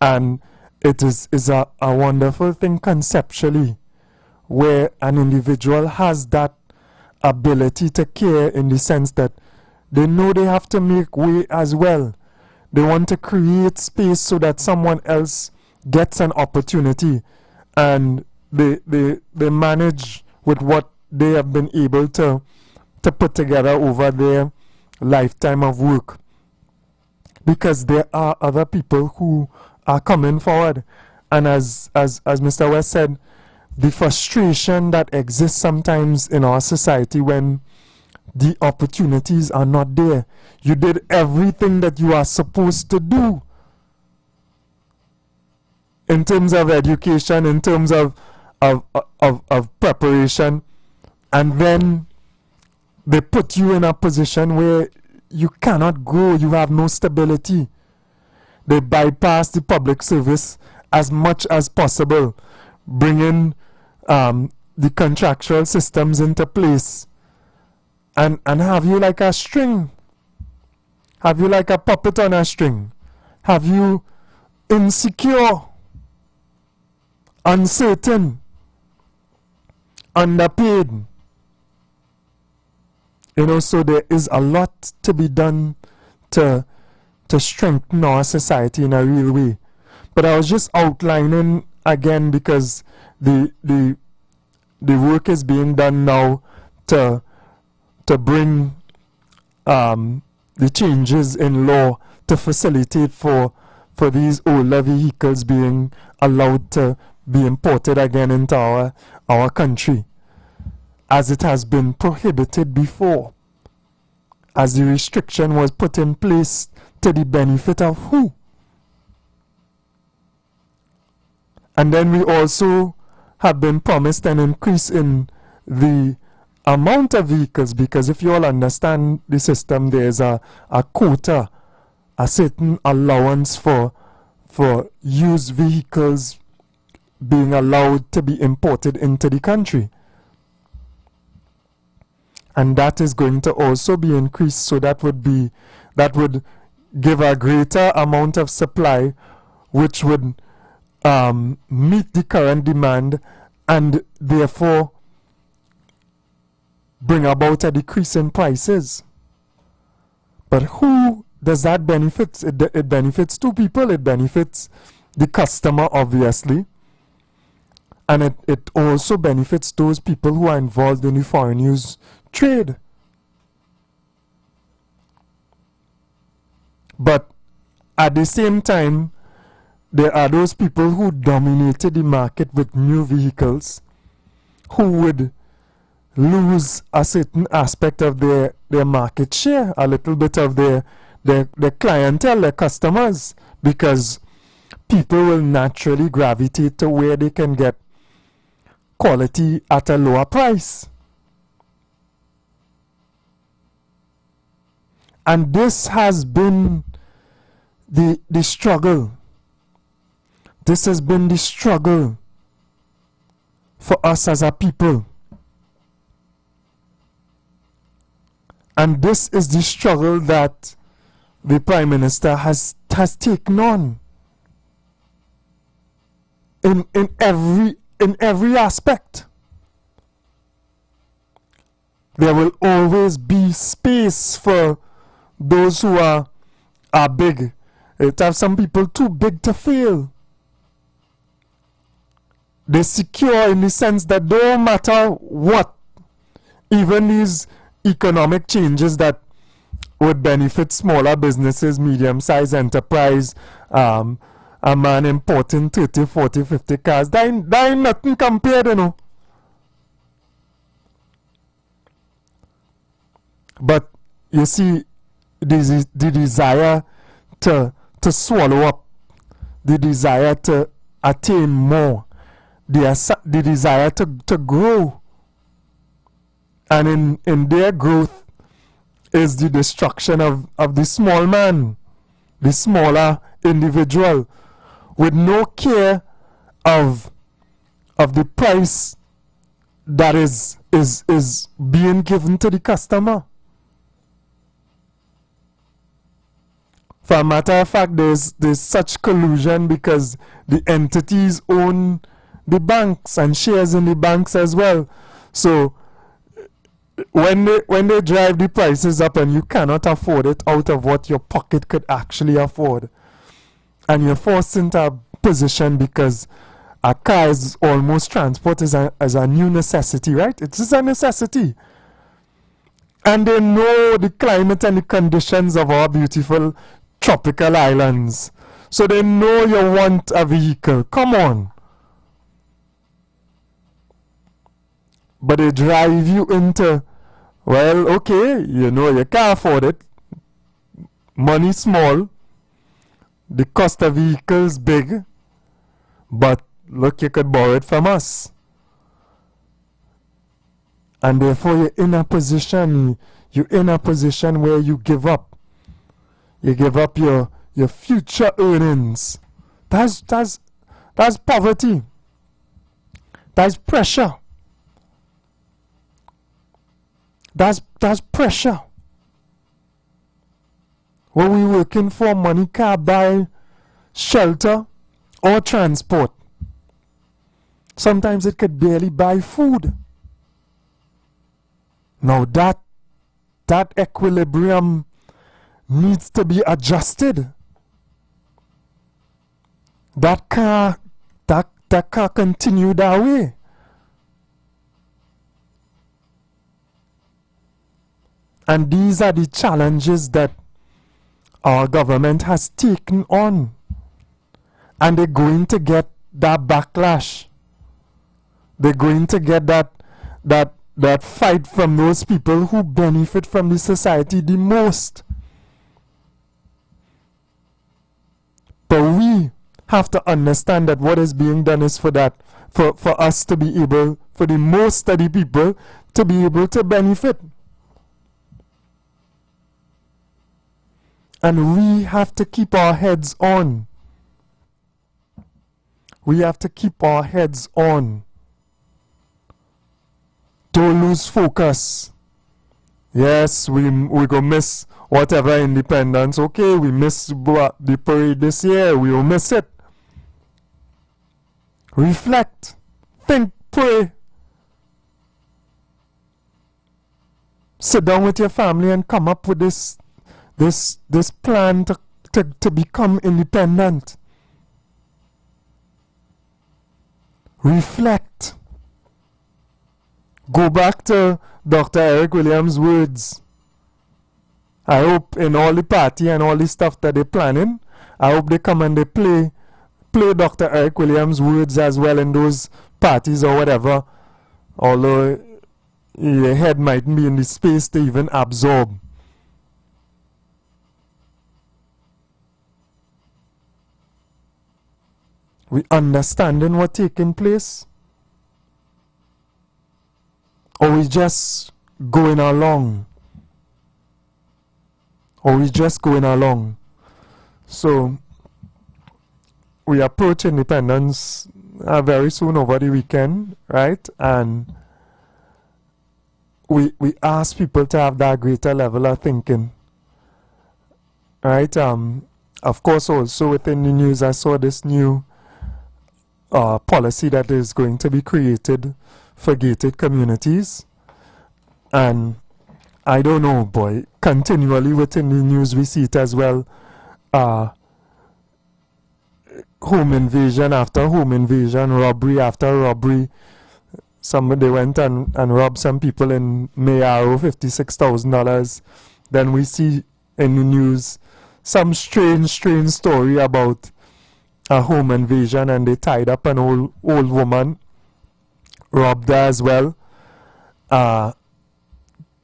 And it is a wonderful thing conceptually where an individual has that ability to care in the sense that they know they have to make way as well. They want to create space so that someone else gets an opportunity, and they manage with what they have been able to put together over their lifetime of work. Because there are other people who are coming forward, and as Mr. West said, the frustration that exists sometimes in our society when the opportunities are not there. You did everything that you are supposed to do in terms of education, in terms of preparation, and then they put you in a position where you cannot grow, you have no stability. They bypass the public service as much as possible, bringing the contractual systems into place, and have you like a string, have you like a puppet on a string, have you insecure, uncertain, underpaid. You know, so there is a lot to be done to strengthen our society in a real way. But I was just outlining again because the work is being done now to bring the changes in law to facilitate for for these older vehicles being allowed to be imported again into our country, as it has been prohibited before, as the restriction was put in place to the benefit of who? And then we also have been promised an increase in the amount of vehicles, because if you all understand the system, there's a quota, a certain allowance for used vehicles being allowed to be imported into the country. And that is going to also be increased, so that would give a greater amount of supply, which would meet the current demand and therefore bring about a decrease in prices. But who does that benefit? It benefits two people. It benefits the customer, obviously, and it also benefits those people who are involved in the foreign use trade. But at the same time, there are those people who dominated the market with new vehicles, who would lose a certain aspect of their market share, a little bit of their clientele, their customers, because people will naturally gravitate to where they can get quality at a lower price. And this has been the struggle. This has been the struggle for us as a people. And this is the struggle that the Prime Minister has taken on in every aspect. There will always be space for those who are big. It have some people too big to fail. They're secure in the sense that no matter what, even these economic changes that would benefit smaller businesses, medium-sized enterprise, a man importing 30, 40, 50 cars, that ain't nothing compared, you know. But you see, the desire to swallow up, the desire to attain more, the desire to grow, and in their growth is the destruction of the small man, the smaller individual, with no care of the price that is being given to the customer. For a matter of fact, there's such collusion because the entities own the banks and shares in the banks as well. So when they drive the prices up and you cannot afford it out of what your pocket could actually afford, and you're forced into a position because a car is almost transport as a new necessity, right? It's just a necessity. And they know the climate and the conditions of our beautiful tropical islands. So they know you want a vehicle. Come on. But they drive you into, well, okay, you know you can't afford it. Money small. The cost of vehicles big. But look, you could borrow it from us. And therefore you're in a position where you give up. You give up your future earnings. That's poverty. That's pressure. That's pressure. What we working for, money can't buy shelter or transport. Sometimes it could barely buy food. Now that equilibrium needs to be adjusted. That can't continue that way. And these are the challenges that our government has taken on. And they're going to get that backlash. They're going to get that fight from those people who benefit from the society the most. But we have to understand that what is being done is for us to be able, for the most study people to be able to benefit. And we have to keep our heads on. We have to keep our heads on. Don't lose focus. Yes, we go miss whatever independence. Okay, we miss the parade this year. We will miss it. Reflect. Think. Pray. Sit down with your family and come up with this plan to become independent. Reflect. Go back to Dr. Eric Williams' words. I hope in all the party and all the stuff that they're planning, I hope they come and they play Dr. Eric Williams' words as well in those parties or whatever, although your head mightn't be in the space to even absorb. We understanding what's taking place? Or we just going along? So, we approach independence very soon over the weekend, right? And we ask people to have that greater level of thinking, right? Of course, also within the news, I saw this new policy that is going to be created for gated communities. And I don't know, boy, continually within the news we see it as well. Home invasion after home invasion, robbery after robbery. Somebody went and robbed some people in Mayaro, $56,000. Then we see in the news some strange story about a home invasion, and they tied up an old woman, robbed her as well.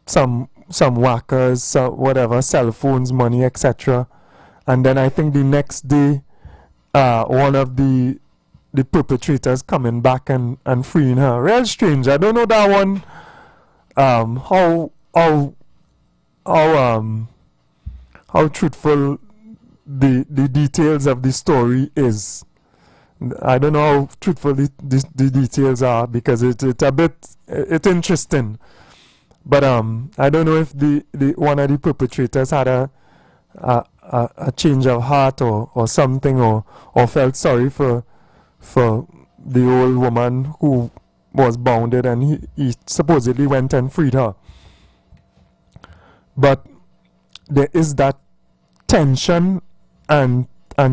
Some whackers, whatever, cell phones, money, etc. And then I think the next day, one of the perpetrators coming back and freeing her. Real strange. I don't know that one. How truthful the details of the story is. I don't know how truthful the details are, because it's interesting. But I don't know if the one of the perpetrators had a change of heart or something, or felt sorry for the old woman who was bounded, and he supposedly went and freed her. But there is that tension and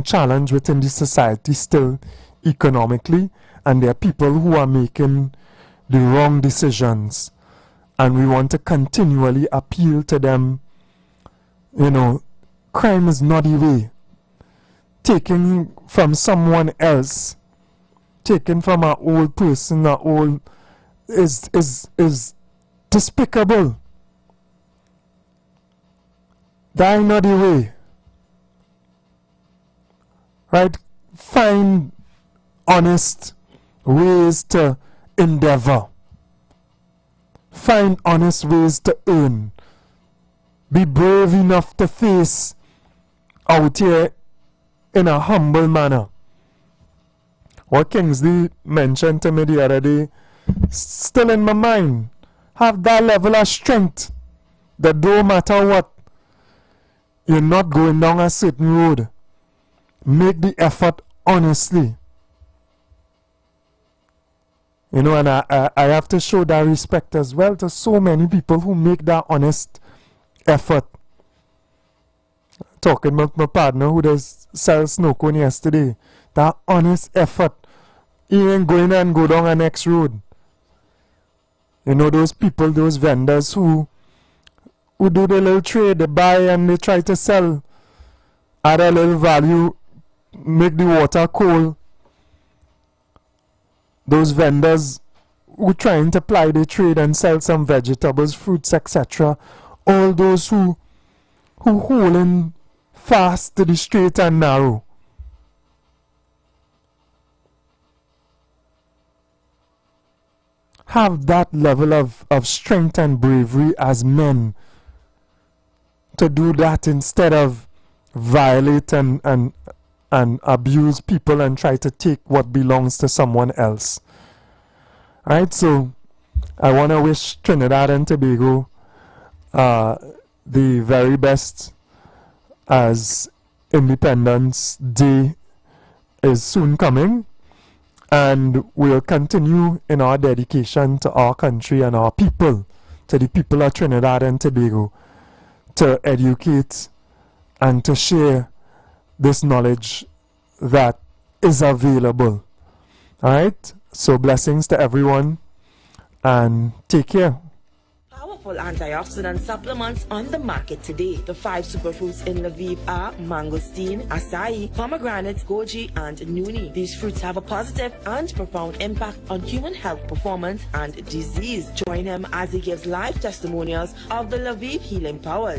challenge within the society still economically, and there are people who are making the wrong decisions, and we want to continually appeal to them. You know, crime is not the way. Taking from someone else, taking from an old person, is despicable. That is not the way. Right? Find honest ways to endeavor. Find honest ways to earn. Be brave enough to face out here in a humble manner. What Kingsley mentioned to me the other day, still in my mind. Have that level of strength that no matter what, you're not going down a certain road. Make the effort honestly. You know, and I have to show that respect as well to so many people who make that honest effort. Talking about my partner who does sell snow cone yesterday. That honest effort. He ain't going and go down the next road. You know, those people, those vendors who do the little trade, they buy and they try to sell, add a little value, make the water cold. Those vendors who trying to ply their trade and sell some vegetables, fruits, etc. All those who holding fast to the straight and narrow. Have that level of strength and bravery as men to do that instead of violate and abuse people and try to take what belongs to someone else. Alright, so I want to wish Trinidad and Tobago the very best, as Independence Day is soon coming, and we'll continue in our dedication to our country and our people, to the people of Trinidad and Tobago, to educate and to share this knowledge that is available. Alright, so blessings to everyone and take care. Powerful antioxidant supplements on the market today. The 5 superfruits in Lviv are mangosteen, acai, pomegranate, goji, and nuni. These fruits have a positive and profound impact on human health, performance, and disease. Join him as he gives live testimonials of the Lviv healing powers.